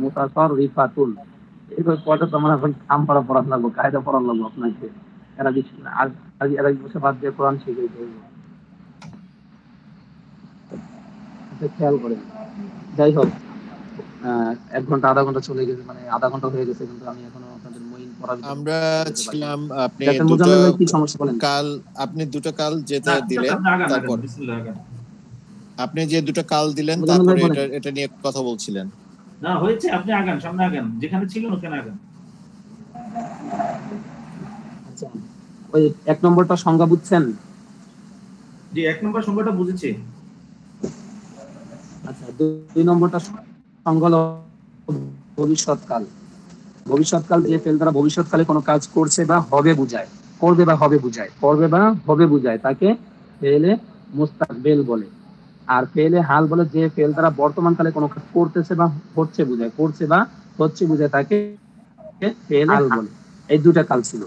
[SPEAKER 6] মুতাসাররিফাতুন। এরপর পড়া তো আমরা এখন কাম পড়া লাগবো, কায়দা পড়া লাগবো আপনাকে, এরা দিচ্ছি না, আর এরা বসে বাদ দিয়ে কোরআন শিখে দেবো, খেয়াল করেন। যাই হোক, 1 ঘন্টা আধা ঘন্টা চলে গেছে, মানে আধা ঘন্টা হয়ে গেছে, কিন্তু আমি এখনো আপনাদের মইন পড়া
[SPEAKER 1] আমরা ছিলাম। আপনি
[SPEAKER 6] কি সমস্যা বলেন?
[SPEAKER 1] আপনি দুটো কাল যেটা দিলেন, তারপর আপনি যে দুটো কাল দিলেন, তারপর এটা নিয়ে কথা বলছিলেন।
[SPEAKER 4] না হয়েছে, আপনি আগান, সামনে আগান, যেখানে ছিলেন ওখানে আগান।
[SPEAKER 6] আচ্ছা, ওই 1 নম্বরটা সংজ্ঞা বুঝছেন?
[SPEAKER 4] জি 1 নম্বর সংজ্ঞাটা বুঝেছি।
[SPEAKER 6] আচ্ছা, 2 নম্বরটা সংজ্ঞা হলো ভবিষ্যৎকাল। ভবিষ্যৎকাল যে ফেল দ্বারা ভবিষ্যৎকালে কোনো কাজ করছে বা হবে বুঝায়, করবে বা হবে বুঝায়, তাকে ফেলে মুস্তাকবিল বলে। আর ফেলে হাল বলে যে ফেল দ্বারা বর্তমান কালে কোনো কাজ করতেছে বা হচ্ছে বুঝায়, তাকে ফেলে হাল বলে। এই দুটা কাল ছিল,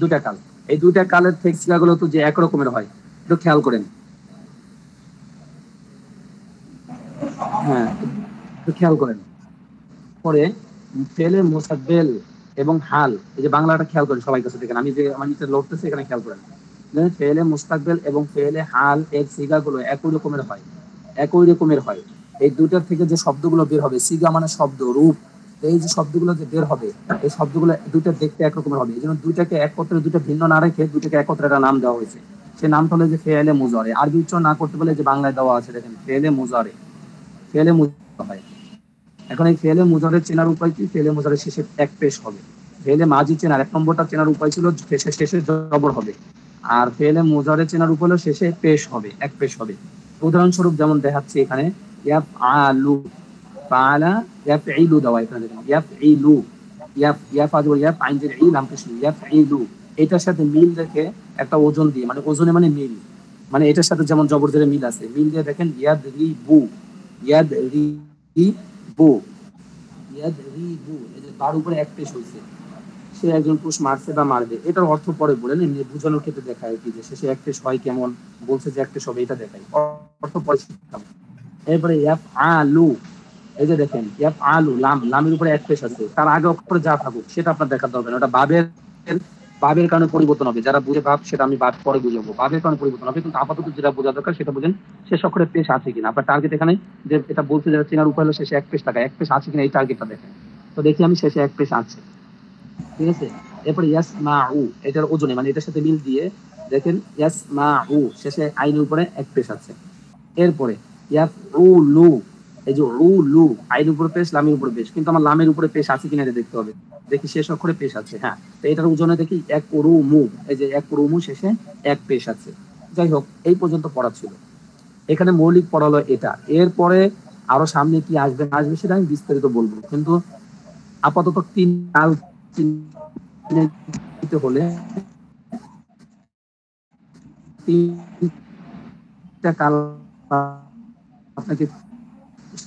[SPEAKER 6] দুটা কাল। এই দুটা কালের সিগাগুলো তো যে এক রকমের হয়, একটু খেয়াল করেন। হ্যাঁ, একটু খেয়াল করেন। পরে ফেলে মুস্তাকবিল এবং হাল, এই যে বাংলাটা খেয়াল করেন সবাই কাছে দেখেন, আমি যে আমার নিচে লড়তেছি এখানে খেয়াল করেন। ফেলে মুস্তাকবিল এবং ফেলে হাল এর সিগাগুলো একই রকমের হয়। এই দুটার থেকে যে শব্দগুলো বের হবে, সিগা মানে শব্দ, রূপ, এই যে শব্দগুলো যে বের হবে, এই শব্দগুলো দুইটা দেখতে একরকমের হবে। এই জন্য দুইটাকে একত্রে, দুইটা ভিন্ন না রেখে দুইটাকে একত্রে একটা নাম দেওয়া হয়েছে। সে নামটা হলো যে ফেলে মুজারে। আরবি উচ্চারণ না করতে বলে যে বাংলায় দেওয়া আছে, দেখেন ফেলে মুজারে হয়। এখন এই ফেলে মুজারের চেনার উপায় কি? ফেলে মুজারের শেষে এক পেশ হবে। ফেলে মাজি চেনার 1 নম্বরটা চেনার উপায় ছিল শেষে জবর হবে, আর ফেলে মুজারের চেনার উপায় হলো শেষে পেশ হবে, এক পেশ হবে। উদাহরণস্বরূপ যেমন দেখাচ্ছি এখানে ইয়াফআলু, ফাআলা ইয়াফঈলু দেওয়া, এখানে দেখেন ইয়াফঈলু, ইয়াফআলু ইয়াফ আইন জের ই লাম পেশ ইয়াফঈলু, এটার সাথে মিল রেখে একটা ওজন দিয়ে, মানে ওজনে মানে মিল, মানে এটার সাথে যেমন জবর জেরে মিল আছে, মিল দিয়ে দেখেন ইয়াদরিবু, ইয়াদরিবু, ইয়াদরিবু, এই যে তার উপরে এক পেশ হইছে, সে একজন পুরুষ মারছে বা মারবে, এটার অর্থ পরে বলেন, এমনি বোঝানোর ক্ষেত্রে দেখায় কি যে শেষে এক পেশ হয় কেমন, বলছে যে এক পেশ হবে, এটা দেখায়, অর্থ পরে শিখাবো। এরপরে ইয়াফআলু, এই যে দেখেন ইয়াফআলু, লাম, লামের উপরে এক পেশ আছে, তার আগে অক্ষরে যা থাকুক সেটা আপনার দেখাতে হবে না, ওটা বাবের কারণে পরিবর্তন হবে, যারা বুঝে ভাব সেটা আমি বাদ পরে বুঝাবো, বাবের কারণে পরিবর্তন হবে, কিন্তু আপাতত যেটা বোঝা দরকার সেটা বুঝেন শেষ অক্ষরে পেশ আছে কিনা। আপনার টার্গেট এখানে যে এটা বলছে যে চেনার উপায় হলো শেষে এক পেশ থাকা, এক পেশ আছে কিনা এই টার্গেটটা দেখেন। তো দেখি আমি শেষে এক পেশ আছে, ঠিক আছে। এরপরে ইয়াসমাউ, এটার ওজনে মানে এটার সাথে মিল দিয়ে দেখেন ইয়াসমাউ, শেষে আইনের উপরে এক পেশ আছে। এরপরে ইয়াফউলু, এই যে উলু, আইনের উপরে পেশ, লামের উপরে পেশ, কিন্তু আমার লামের উপরে পেশ আছে কিনা এটা দেখতে হবে, দেখি শেষ অক্ষরে পেশ আছে, হ্যাঁ, তো এটার ওজনে দেখি এক রুমু, এই যে এক রুমু শেষে এক পেশ আছে। যাই হোক, এই পর্যন্ত পড়া ছিল, এখানে মৌলিক পড়া হলো এটা। এরপরে আরো সামনে কি আসবে না আসবে সেটা আমি বিস্তারিত বলবো, কিন্তু আপাতত 3 কাল চিনতে হলে 3টা কাল আপনাকে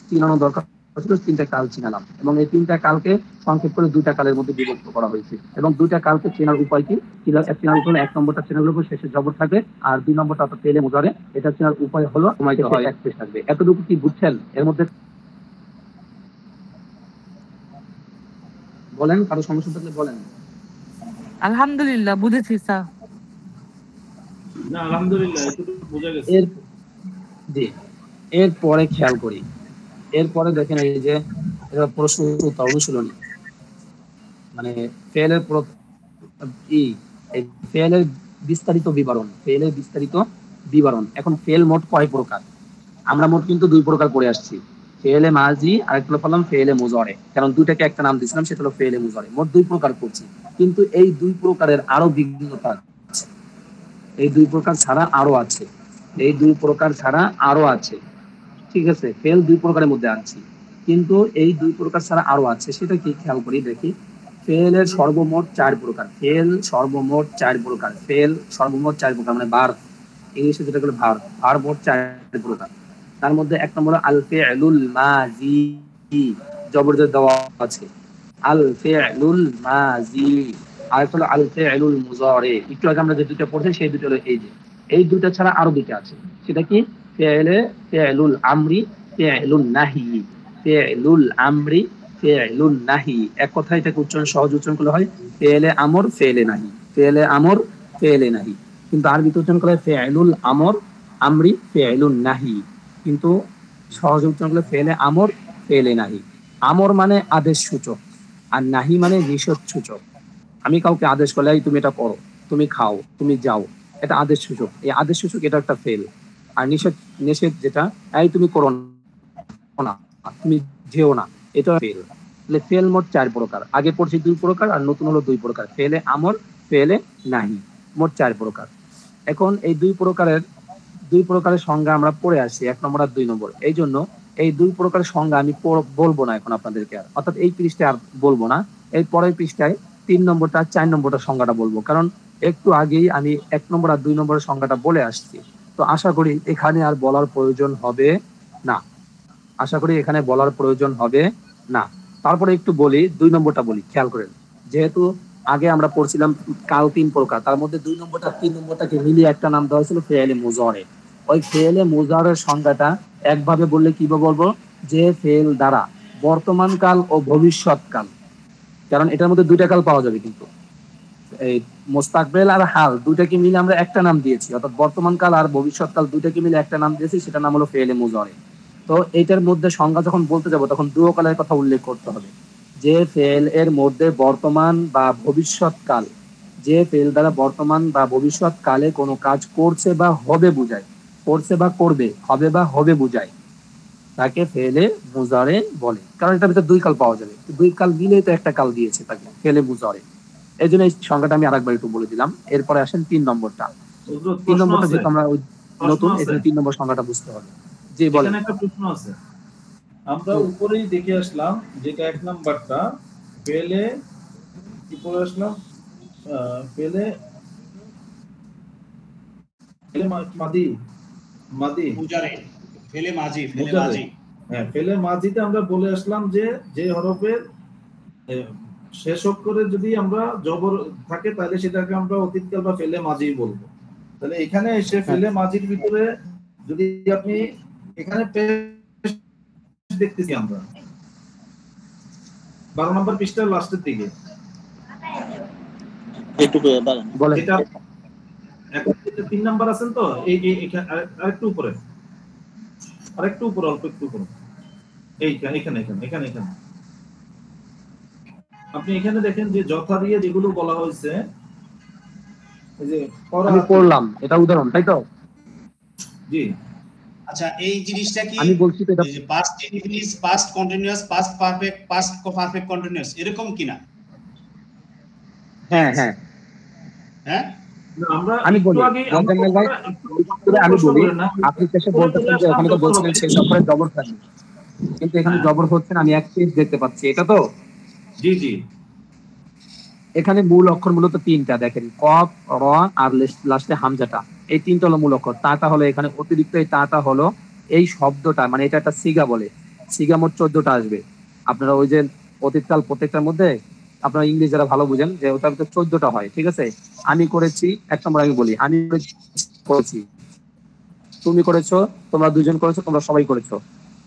[SPEAKER 6] চিনানো দরকার ছিল, 3টা কাল চিনালাম, এবং এই 3টা কালকে সংক্ষেপ করে 2টা কালের মধ্যে বিভক্ত করা হয়েছে, এবং 2টা কালকে চেনার উপায় কি? চেনার উপায় হলো 1 নম্বরটা চেনার উপর শেষে জবর থাকে, আর 2 নম্বরটা অর্থাৎ ফেলে মুজারে, এটা চেনার উপায় হলো এক পেশ থাকবে। এতটুকু কি বুঝছেন? এর মধ্যে বলেন, কারো সমস্যা থাকলে বলেন।
[SPEAKER 2] আলহামদুলিল্লাহ বুঝেছি স্যার।
[SPEAKER 4] না আলহামদুলিল্লাহ এতটুকু বোঝা গেছে।
[SPEAKER 6] এরপরে খেয়াল করি, এরপরে দেখেন এই যে এটা প্রশ্ন অনুশীলনী, মানে ফেলের ফেলের বিস্তারিত বিবরণ, ফেলের বিস্তারিত বিবরণ। এখন ফেল মোট কয় প্রকার? আমরা মোট কিন্তু 2 প্রকার পড়ে আসছি, ফেলে মাজি আর একটা হলো ফেলে মুজারে, কারণ দুইটাকে একটা নাম দিয়েছিলাম সেটা হলো ফেলে মুজারে, মোট 2 প্রকার করছি। কিন্তু এই 2 প্রকারের আরো ভিন্নতা আছে, এই 2 প্রকার ছাড়া আরো আছে, এই 2 প্রকার ছাড়া আরো আছে, ঠিক আছে। ফেল 2 প্রকারের মধ্যে আনছি, কিন্তু এই 2 প্রকার ছাড়া আরো আছে, সেটা কি খেয়াল করি দেখি। ফেলের সর্বমোট 4 প্রকার, ফেল সর্বমোট 4 প্রকার, ফেল সর্বমোট 4 প্রকার, মানে ভার্ব, ইংলিশে যেটা বলে ভার্ব, ভার্ব মোট 4 প্রকার। তার মধ্যে 1 নম্বর আল ফি'লুল মাজি, জবরদস্ত দেওয়া আছে আল ফি'লুল মাজি, আর হলো আল ফি'লুল মুজারি। একটু আগে আমরা যে দুটো পড়ছি সেই দুটো হলো এই দুটো ছাড়া আরো দুটো আছে, সেটা কি? ফি'লুল আমরি, ফি'লুল নাহি, ফি'লুল আমরি, ফি'লুল নাহি। এক কথায় এটাকে উচ্চারণ সহজ উচ্চারণ করলে হয় ফি'লে আমর, ফি'লে নাহি, ফি'লে আমর, ফি'লে নাহি। কিন্তু আরবিতে উচ্চারণ করলে ফি'লুল আমর, আমরি, ফি'লুল নাহি, কিন্তু সহজ উচ্চারণ করলে ফি'লে আমর, ফি'লে নাহি। আমর মানে আদেশ সূচক, আর নাহি মানে নিষেধ সূচক। আমি কাউকে আদেশ করলে তুমি এটা করো, তুমি খাও, তুমি যাও, এটা আদেশ সূচক, এই আদেশ সূচক এটা একটা ফেল। আর নিষেধ যেটা, এই তুমি করো না, তুমি যেও না, এটা ফেল। তাহলে ফেল মোট 4 প্রকার, আগে পড়ছি 2 প্রকার আর নতুন হলো 2 প্রকার, ফেলে আমর, ফেলে নাহি, মোট 4 প্রকার। এখন এই 2 প্রকারের সংজ্ঞা আমরা পড়ে আসছি, 1 নম্বর আর 2 নম্বর। এই জন্য এই 2 প্রকারের সংজ্ঞা আমি বলবো না এখন আপনাদেরকে, অর্থাৎ এই পৃষ্ঠায় আর বলবো না, এই পরের পৃষ্ঠায় 3 নম্বরটা 4 নম্বরটা সংজ্ঞাটা বলবো, কারণ একটু আগেই আমি 1 নম্বর আর 2 নম্বরের সংজ্ঞাটা বলে আসছি। তো আশা করি এখানে আর বলার প্রয়োজন হবে না, আশা করি এখানে বলার প্রয়োজন হবে না। তারপরে একটু বলি, 2 নম্বরটা বলি, খেয়াল করেন। যেহেতু আগে আমরা পড়ছিলাম কাল 3 প্রকার, তার মধ্যে 2 নম্বরটা 3 নম্বরটাকে মিলিয়ে একটা নাম দেওয়া হয়েছিল ফেলে মুজারে। ওই ফেলে মুজারের সংজ্ঞাটা একভাবে বললে কিভাবে বলবো? যে ফেল দ্বারা বর্তমান কাল ও ভবিষ্যৎ কাল, কারণ এটার মধ্যে 2টা কাল পাওয়া যাবে, কিন্তু এই মুস্তাকবেল আর হাল দুইটাকে মিলে আমরা একটা নাম দিয়েছি, অর্থাৎ বর্তমান কাল আর ভবিষ্যৎ কাল দুইটাকে মিলে একটা নাম দিয়েছি, সেটা নাম হলো ফেলে মুজারে। তো এটার মধ্যে সংজ্ঞা যখন বলতে যাব তখন 2 কালের কথা উল্লেখ করতে হবে, যে ফেল এর মধ্যে বর্তমান বা ভবিষ্যৎ কাল, যে ফেল দ্বারা বর্তমান বা ভবিষ্যৎ কালে কোনো কাজ করছে বা হবে বুঝায়, করছে বা করবে, হবে বা হবে বুঝায়। তাকে ফেলে মুজারে বলে, কারণ এটার ভিতরে দুই কাল পাওয়া যাবে, দুই কাল মিলে তো একটা কাল দিয়েছে তাকে ফেলে মুজারে। এই জন্য এই সংখ্যাটা আমি আরেকবার একটু বলে দিলাম। এরপরে আসেন 3 নম্বরটা। 3 নম্বরটা যেহেতু আমরা নতুন, এই জন্য 3 নম্বর সংখ্যাটা বুঝতে হবে। জি বলেন।
[SPEAKER 4] এখানে একটা প্রশ্ন আছে, আমরা উপরেই দেখে আসলাম যেটা 1 নাম্বারটা ফেলে কি পড়ে আসলাম, ফেলে মাদি
[SPEAKER 8] মুজারে ফেলে মাজি
[SPEAKER 4] হ্যাঁ, ফেলে মাজিতে আমরা বলে আসলাম যে হরফের শেষ অক্ষরে যদি আমরা জবর থাকে তাহলে সেটাকে আমরা অতীতকাল বা ফেলে মাজি বলবো। তাহলে এখানে এসে ফেলে মাজির ভিতরে যদি আপনি এখানে দেখতেছি আমরা 12 নম্বর পৃষ্ঠার লাস্টের দিকে
[SPEAKER 9] একটু বলেন।
[SPEAKER 4] এটা এখন 3 নাম্বার আছেন তো, এই আরেকটু উপরে অল্প একটু উপরে, এখানে আপনি এখানে দেখেন যে যথা দিয়ে যেগুলো বলা হয়েছে, এই যে
[SPEAKER 6] আমি পড়লাম, এটা উদাহরণ, তাই তো?
[SPEAKER 4] জি।
[SPEAKER 8] আচ্ছা, এই জিনিসটা কি
[SPEAKER 6] আমি বলছি তো এটা
[SPEAKER 8] past indefinite, past continuous, past perfect, past perfect continuous এরকম কিনা?
[SPEAKER 6] হ্যাঁ, আমি বলি মোজাম্মেল ভাই, আমি বলি আপনি শেষে বলতেছেন যে ওখানে তো বলছিলেন শেষ অক্ষরে জবর থাকবে, কিন্তু এখানে জবর হচ্ছে না, আমি এক পেজ দেখতে পাচ্ছি, এটা তো?
[SPEAKER 4] জি।
[SPEAKER 6] এখানে মূল অক্ষর মূলত 3টা, দেখেন কফ, র আর লাস্টে হামজাটা, এই 3টা হলো মূল অক্ষর। তাটা হলো এখানে অতিরিক্ত, এই তাটা হলো এই শব্দটা, মানে এটা একটা সিগা বলে, সিগা মোট 14টা আসবে। আপনারা ওই যে অতীতকাল প্রত্যেকটার মধ্যে আপনারা ইংলিশ যারা ভালো বুঝেন যে ওটার ভিতরে 14টা হয়, ঠিক আছে? আমি করেছি, 1 নম্বর আমি বলি, আমি করেছি, তুমি করেছো, তোমরা দুজন করেছো, তোমরা সবাই করেছো,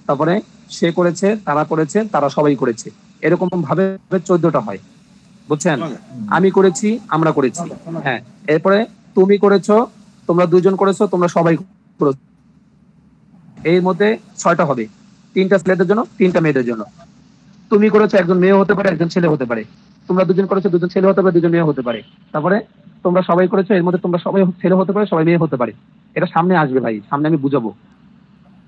[SPEAKER 6] তারপরে সে করেছে, তারা করেছে, তারা সবাই করেছে, এরকম ভাবে 14টা হয়, বুঝছেন? আমি করেছি, আমরা করেছি, হ্যাঁ। এরপরে তুমি করেছো, তোমরা দুজন করেছো, তোমরা সবাই করেছো, এর মধ্যে 6টা হবে, 3টা ছেলেদের জন্য, 3টা মেয়েদের জন্য। তুমি করেছো, একজন মেয়ে হতে পারে, একজন ছেলে হতে পারে। তোমরা দুজন করেছো, দুজন ছেলে হতে পারে, দুজন মেয়ে হতে পারে। তারপরে তোমরা সবাই করেছো, এর মধ্যে তোমরা সবাই ছেলে হতে পারে, সবাই মেয়ে হতে পারে। এটা সামনে আসবে ভাই, সামনে আমি বুঝাবো।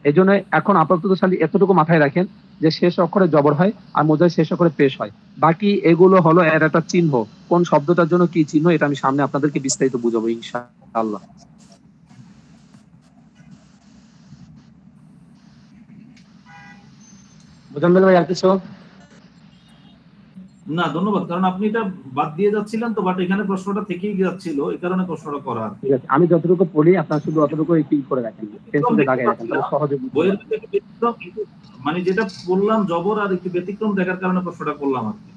[SPEAKER 6] এই জন্য এখন আপাতত খালি এতটুকু মাথায় রাখেন যে শেষ অক্ষরে জবর হয় আর মোজায় শেষ অক্ষরে পেশ হয়। বাকি এগুলো হলো এর একটা চিহ্ন, কোন শব্দটার জন্য কি চিহ্ন, এটা আমি সামনে আপনাদেরকে বিস্তারিত বুঝাবো ইনশাআল্লাহ। মোজাম্মেল ভাই আর কিছু?
[SPEAKER 4] না, ধন্যবাদ, কারণ আপনি এটা বাদ দিয়ে যাচ্ছিলেন তো, বাট এখানে প্রশ্নটা থেকেই যাচ্ছিল, এই কারণে প্রশ্নটা করা।
[SPEAKER 6] ঠিক আছে, আমি যতটুকু পড়ি আপনারা শুধু অতটুকু কি করে রাখেন, পেন্সিলে দাগে রাখেন, তাহলে সহজে
[SPEAKER 4] বইয়ের ব্যতিক্রম, মানে যেটা বললাম জবর আর একটু ব্যতিক্রম দেখার কারণে প্রশ্নটা করলাম আর কি।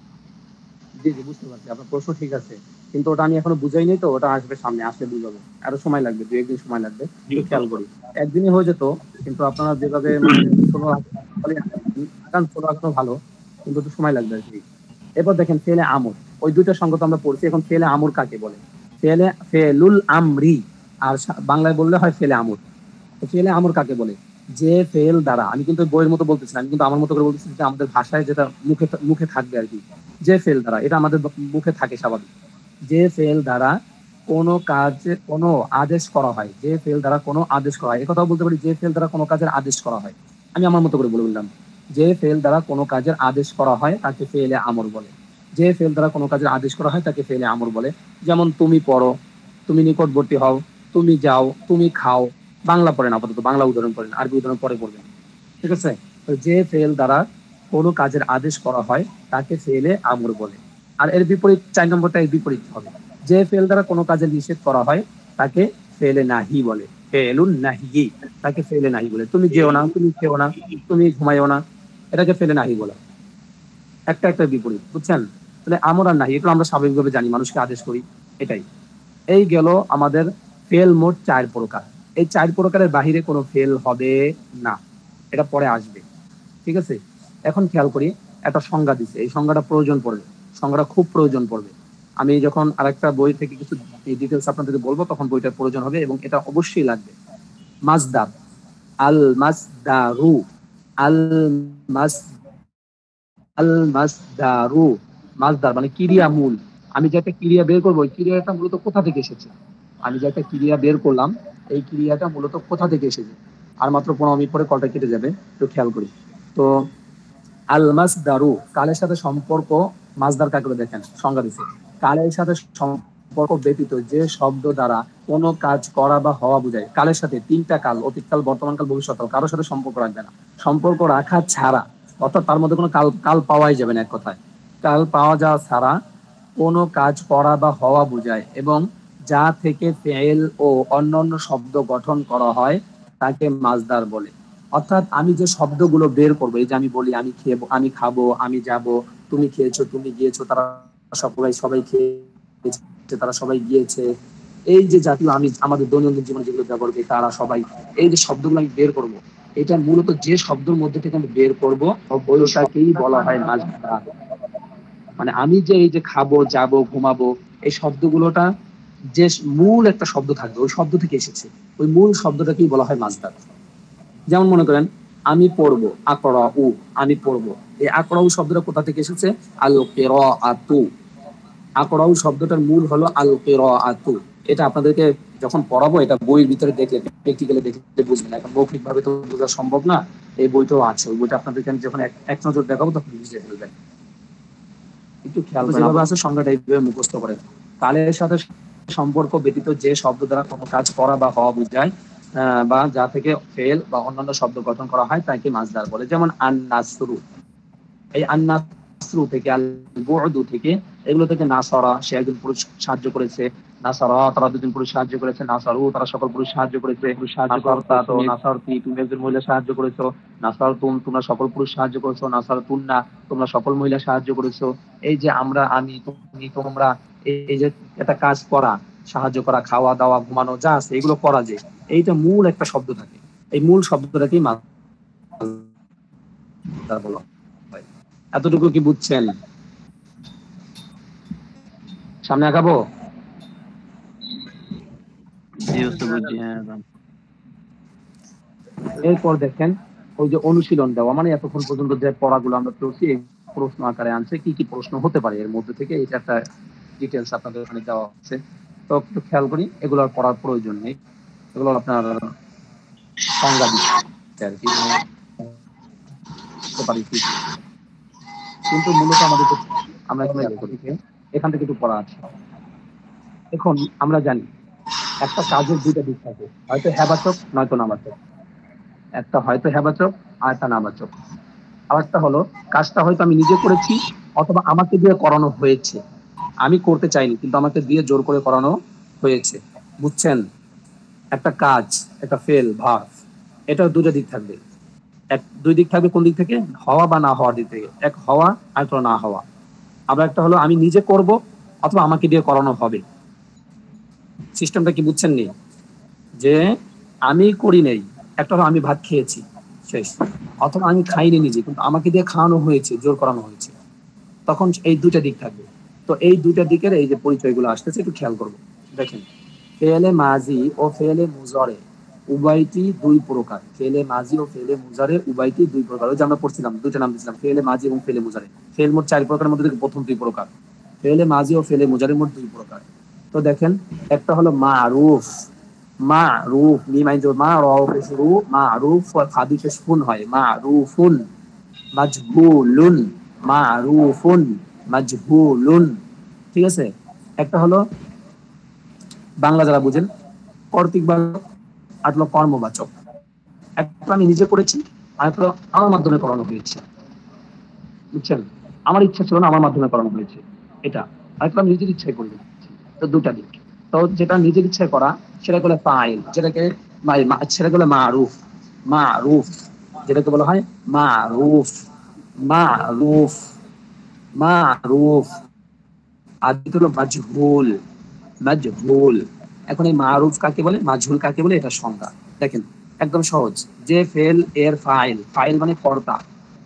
[SPEAKER 6] জি, বুঝতে পারছি, আপনার প্রশ্ন ঠিক আছে, কিন্তু ওটা আমি এখনো বুঝাই নাই তো, ওটা আসবে সামনে, আসলে বুঝাবো, আরো সময় লাগবে, 2-1 দিন সময় লাগবে, একটু খেয়াল করি। একদিনই হয়ে যেত, কিন্তু আপনারা যেভাবে ভালো, কিন্তু একটু সময় লাগবে আর কি। এরপর দেখেন ফেলে আমর, ওই 2টা সংখ্যা তো আমরা পড়ছি। এখন ফেলে আমর কাকে বলে? ফেলুল আমরি, আর বাংলায় বললে হয় ফেলে আমর। তো ফেলে আমর কাকে বলে? যে ফেল দ্বারা, আমি কিন্তু বইয়ের মতো বলতেছি না, আমি কিন্তু আমার মতো করে বলতেছি, যে আমাদের ভাষায় যেটা মুখে থাকবে আর কি, যে ফেল দ্বারা, এটা আমাদের মুখে থাকে স্বাভাবিক। যে ফেল দ্বারা কোনো কাজে কোনো আদেশ করা হয়, যে ফেল দ্বারা কোনো আদেশ করা হয়, একথাও বলতে পারি যে ফেল দ্বারা কোনো কাজের আদেশ করা হয়। আমি আমার মতো করে বলে বললাম, যে ফেল দ্বারা কোনো কাজের আদেশ করা হয় তাকে ফেলে আমর বলে। যে ফেল দ্বারা কোনো কাজের আদেশ করা হয় তাকে ফেলে আমর বলে। যেমন তুমি পড়ো, তুমি নিকটবর্তী হও, তুমি যাও, তুমি খাও। বাংলা পড়েন, আপাতত বাংলা উদাহরণ পড়েন, আরবি উদাহরণ পরে পড়বেন, ঠিক আছে? যে ফেল দ্বারা কোনো কাজের আদেশ করা হয় তাকে ফেলে আমর বলে। আর এর বিপরীত 4 নম্বরটা এর বিপরীত হবে, যে ফেল দ্বারা কোনো কাজের নিষেধ করা হয় তাকে ফেলে নাহি বলে, ফেলুন নাহি, তাকে ফেলে নাহি বলে। তুমি যেও না, তুমি খেও না, তুমি ঘুমাইও না, এটাকে ফেলে নাহি বলে। একটা বিপরীত, বুঝছেন? তাহলে আমর আর নাহি, এগুলো আমরা স্বাভাবিকভাবে জানি, মানুষকে আদেশ করি, এটাই। এই গেল আমাদের ফেল মোট 4 প্রকার। এই 4 প্রকারের বাহিরে কোনো ফেল হবে না, এটা পরে আসবে, ঠিক আছে? এখন খেয়াল করি, একটা সংজ্ঞা দিছে, এই সংজ্ঞাটা প্রয়োজন পড়বে, সংজ্ঞাটা খুব প্রয়োজন পড়বে। আমি যখন আরেকটা বই থেকে কিছু ডিটেলস আপনাদেরকে বলবো তখন বইটার প্রয়োজন হবে, এবং এটা অবশ্যই লাগবে। মাজদার, আল মাজদারু, আল মাজদারু, মাজদার মানে ক্রিয়া মূল। আমি যে একটা ক্রিয়া বের করবো, ওই ক্রিয়াটা মূলত কোথা থেকে এসেছে? আমি যে একটা ক্রিয়া বের করলাম, এই ক্রিয়াটা মূলত কোথা থেকে এসেছে? আর মাত্র 15 মিনিট পরে কলটা কেটে যাবে, একটু খেয়াল করি। তো আল মাসদারু কালের সাথে সম্পর্ক, মাসদার কাকে বলে দেখেন সংজ্ঞা দিচ্ছে, কালের সাথে সম্পর্ক ব্যতীত যে শব্দ দ্বারা কোনো কাজ করা বা হওয়া বোঝায়। কালের সাথে 3টা কাল, অতীতকাল, বর্তমানকাল, ভবিষ্যৎকাল, কারোর সাথে সম্পর্ক রাখবে না। সম্পর্ক রাখা ছাড়া, অর্থাৎ তার মধ্যে কোনো কাল পাওয়াই যাবে না, এক কথায় কাল পাওয়া যাওয়া ছাড়া কোনো কাজ করা বা হওয়া বোঝায়, এবং যা থেকে ফেল ও অন্যান্য শব্দ গঠন করা হয় তাকে মাসদার বলে। অর্থাৎ আমি যে শব্দগুলো বের করবো, এই যে আমি বলি আমি খাবো, আমি যাব, তুমি খেয়েছো, তুমি গিয়েছো, তারা সবাই খেয়েছে, তারা সবাই গিয়েছে, এই যে জাতীয় আমি আমাদের দৈনন্দিন জীবনে যেগুলো ব্যবহার করি, তারা সবাই, এই যে শব্দগুলো আমি বের করব, এটা মূলত যে শব্দের মধ্যে থেকে আমি বের করবো ওইটাকেই বলা হয় মাসদার। মানে আমি যে এই যে খাবো, যাব, ঘুমাবো, এই শব্দগুলোটা যে মূল একটা শব্দ থাকবে, ওই শব্দ থেকে এসেছে, ওই মূল শব্দটাকেই বলা হয় মাসদার। যেমন মনে করেন আমি পড়বো, আকরাউ, আমি পড়বো, এই আকরাউ শব্দটা কোথা থেকে এসেছে? আল কিরাআতু। আকরাউ শব্দটার মূল হলো আল কিরাআতু। এটা আপনাদেরকে যখন পড়াবো, এটা বইয়ের ভিতরে দেখলে, প্র্যাকটিক্যালি দেখলে বুঝবেন। এখন মৌখিক ভাবে তো বোঝা সম্ভব না, এই বইটাও আছে, ওই বইটা আপনাদেরকে আমি যখন এক নজর দেখাবো তখন বুঝে ফেলবেন। একটু খেয়াল করে যেভাবে আছে সংজ্ঞাটা এইভাবে মুখস্থ করেন। কালের সাথে সম্পর্ক ব্যতীত যে শব্দ দ্বারা কোনো কাজ করা বা হওয়া বোঝায়, বা যা থেকে ফেল বা অন্যান্য শব্দ গঠন করা হয় তাকে মাসদার বলে। যেমন আন-নাসরু, এই আন-নাসরু থেকে, আল বু'দু থেকে, এগুলো থেকে নাসারা, সে একজন পুরুষ সাহায্য করেছে, নাসারা তারা দুজন পুরুষ সাহায্য করেছে, নাসারু তারা সকল পুরুষ সাহায্য করেছে, নাসারতা তো নাসারতি তুমি একজন মহিলা সাহায্য করেছো, নাসারতুম তোমরা সকল পুরুষ সাহায্য করেছো, নাসারতুন্না তোমরা সকল মহিলা সাহায্য করেছো। এই যে আমরা, আমি, তুমি, তোমরা, এই যে একটা কাজ করা, সাহায্য করা, খাওয়া দাওয়া, ঘুমানো, যা আছে এগুলো করা, যে এইটা মূল একটা শব্দ থাকে, এই মূল শব্দটাকেই মাসদার বলা হয়। এতটুকু কি বুঝছেন? সামনে আগাবো? এরপর দেখেন ওই যে অনুশীলন দেওয়া, মানে এতক্ষণ পর্যন্ত যে পড়াগুলো আমরা পড়ছি, এই প্রশ্ন আকারে আনছে, কি কি প্রশ্ন হতে পারে এর মধ্যে থেকে, এটা একটা ডিটেলস আপনাদের ওখানে দেওয়া আছে। তো একটু খেয়াল করি, এগুলো আর পড়ার প্রয়োজন নেই, এগুলো আপনার সংজ্ঞা দিচ্ছে আর কি, কিন্তু মূলত আমাদের আমরা এখান থেকে একটু পড়া আছে। এখন আমরা জানি একটা কাজের দুইটা দিক থাকে, হয়তো হ্যাবাচক নয়তো নাবাচক। একটা হয়তো হ্যাবাচক আর একটা নাবাচক। আর একটা হলো কাজটা হয়তো আমি নিজে করেছি অথবা আমাকে দিয়ে করানো হয়েছে, আমি করতে চাইনি কিন্তু আমাকে দিয়ে জোর করে করানো হয়েছে। বুঝছেন? একটা কাজ, একটা ফেল, ভার্ব, এটার দুটো দিক থাকবে। দুই দিক থাকবে, কোন দিক থেকে? হওয়া বা না হওয়ার দিক থেকে। এক হওয়া আর একটা না হওয়া। আবার একটা হলো আমি নিজে করব অথবা আমাকে দিয়ে করানো হবে। সিস্টেমটা কি বুঝছেন? নি যে আমি করি নাই, একটা হলো আমি ভাত খেয়েছি শেষ, অথবা আমি খাইনি নিজে কিন্তু আমাকে দিয়ে খাওয়ানো হয়েছে, জোর করানো হয়েছে। তখন এই দুইটা দিক থাকবে। তো এই দুইটা দিকের এই যে পরিচয়গুলো আসতেছে একটু খেয়াল করবো। দেখেন, ফেলে মাজি ও ফেলে মুজারে উভয়টি দুই প্রকার। ফেলে মাজি ও ফেলে মুজারে উভয়টি দুই প্রকার। ওই যে আমরা পড়ছিলাম, দুইটা নাম দিয়েছিলাম, ফেলে মাজি এবং ফেলে মুজারে। ফেল মোট 4 প্রকারের মধ্যে থেকে প্রথম 2 প্রকার। ফেলে মাজি ও ফেলে মুজারের মোট 2 প্রকার। তো দেখেন, একটা হলো মারুফ। মারুফ মিমাইন জোর, মা র শুরু, মারুফ ফাদি শেষ ফুন হয়, মারুফুন। মাজহুলুন, মারুফুন মাজহুলুন। ঠিক আছে? একটা হলো বাংলা যারা বুঝেন কর্তৃকবাচক, আর হলো কর্মবাচক। একটা আমি নিজে করেছি, আর একটা আমার মাধ্যমে করানো হয়েছে। বুঝছেন? আমার ইচ্ছা ছিল না, আমার মাধ্যমে করানো হয়েছে, এটা। আর একটা আমি নিজের ইচ্ছায় করে দিচ্ছি। তো দুটা দিক। তো যেটা নিজের ইচ্ছায় করা সেটাকে বলে ফাইল, সেটাকে বলে মারুফ। মারুফ যেটাকে বলা হয় মারুফ। মারুফ মারুফ। আর দ্বিতীয় হলো মাজহুল। মাজহুল। এখন এই মারুফ কাকে বলে, মাজহুল কাকে বলে, এটা সংজ্ঞা। দেখেন একদম সহজ। যে ফেল এর ফাইল, ফাইল মানে কর্তা,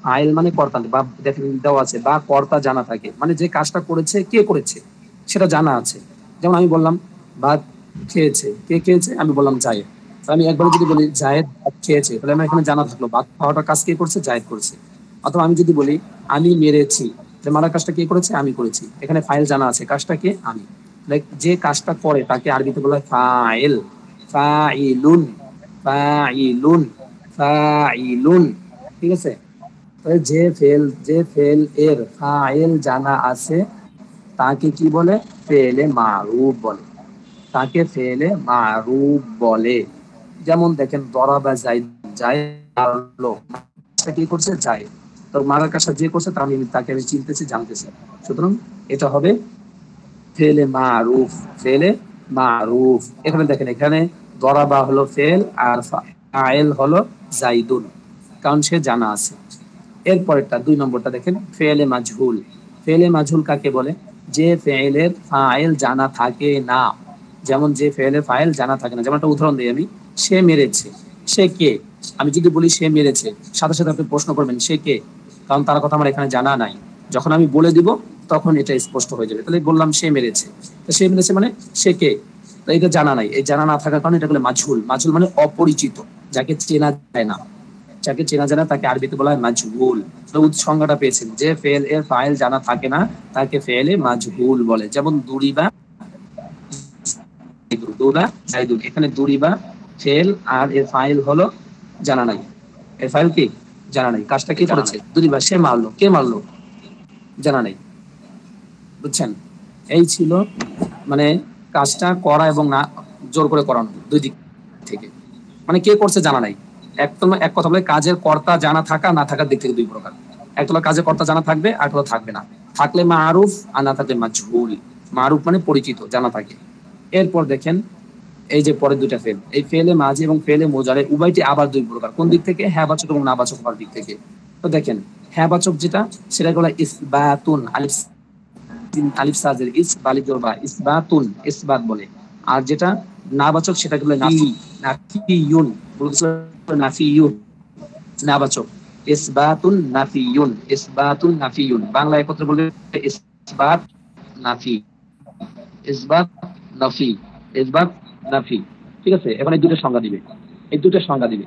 [SPEAKER 6] ফাইল মানে কর্তা, বা ডেফিনিশন দেওয়া আছে, বা কর্তা জানা থাকে, মানে যে কাজটা করেছে, কে করেছে সেটা জানা আছে। যেমন আমি বললাম ভাত খেয়েছে, কে খেয়েছে? আমি বললাম জায়েদ। আমি একবার যদি বলি জায়েদ ভাত খেয়েছে, তাহলে আমার এখানে জানা থাকলো ভাত খাওয়াটা কাজ কে করছে? জায়েদ করেছে। অথবা আমি যদি বলি আমি মেরেছি, মারার কাজটা কে করেছে? আমি করেছি। এখানে ফাইল জানা আছে, কাজটা কে? আমি। যে কাজটা করে তাকে আরবিতে বলা হয় ফাইল। ফাইলুন, ফাইলুন। ফাইলুন, ঠিক আছে? যে ফেল এর ফাইল জানা আছে তাকে কি বলে? ফেলে মারুফ বলে, তাকে ফেলে মারুফ বলে। যেমন দেখেন দরাবা যাইদ, মারলো, কি করছে? যায়। তো মারার কাজটা যে করছে তাকে আমি চিনতেছি, জানতেছি, সুতরাং এটা হবে ফেলে মারুফ, ফেলে মারুফ। এখানে দেখেন, এখানে দরাবা হলো ফেল আর ফাইল হলো জাইদুন, কারণ সে জানা আছে। এরপরেরটা 2 নম্বরটা দেখেন, ফেলে মাজহুল। ফেলে মাজহুল কাকে বলে? যে ফেলের ফাইল জানা থাকে না। যেমন যে ফেলের ফাইল জানা থাকে না, যেমন একটা উদাহরণ দিই আমি, সে মেরেছে, সে কে? আমি যদি বলি সে মেরেছে, সাথে সাথে আপনি প্রশ্ন করবেন সে কে, কারণ তার কথা আমার এখানে জানা নাই। যখন আমি বলে দিব তখন এটা স্পষ্ট হয়ে যাবে। তাহলে বললাম সে মেরেছে, তো সে মেরেছে মানে সে কে? তো এটা জানা নাই, এই জানা না থাকার কারণে এটা বলে মাজহুল। মাজহুল মানে অপরিচিত, যাকে চেনা যায় না, যাকে চেনা যায় না তাকে আরবিতে বলা হয় মাজহুল। তো সংজ্ঞাটা পেয়েছেন, যে ফেল এর ফাইল জানা থাকে না তাকে ফেলে মাজহুল বলে। যেমন দুরিবা জাইদুন, এখানে দুরিবা ফেল আর এর ফাইল হলো জানা নাই। এর ফাইল কি? জানা নাই। কাজটা কি করেছে? দুরিবা, সে মারলো, কে মারলো? জানা নাই। বুঝছেন? এই ছিল মানে কাজটা করা এবং না জোর করে করানো, দুই দিক থেকে। মানে কে করছে জানা নাই। এক কথা বলে কাজের কর্তা জানা থাকা না থাকার দিক থেকে 2 প্রকার। একটা হলো কাজের কর্তা জানা থাকবে, আর একটা থাকবে না। থাকলে মারুফ আর না থাকলে মাজহুল। মারুফ মানে পরিচিত, জানা থাকে। এরপর দেখেন এই যে পরের 2টা ফেল, এই ফেলে মাঝি এবং ফেলে মোজারে উভয়টি আবার 2 প্রকার। কোন দিক থেকে? হ্যাঁ বাচক এবং না বাচক হওয়ার দিক থেকে। তো দেখেন হ্যাঁ বাচক যেটা, সেটা হলো ইসবাতুন, আলিফ সাজের ইস বালিদ বা ইসবাতুন, ইসবাত বলে। আর যেটা না বাচক সেটা হলো নাফিয়ুন, নাফিয়ুন না বাচক, ইসবাতুন নাফিয়ুন, ইসবাতুন নাফিয়ুন। বাংলা একত্রে বলবে ইসবাত নাফি, ইসবাত নাফি, ইসবাত নাফি, ঠিক আছে? এখন এই 2টা সংজ্ঞা দিবে, এই 2টা সংজ্ঞা দিবে।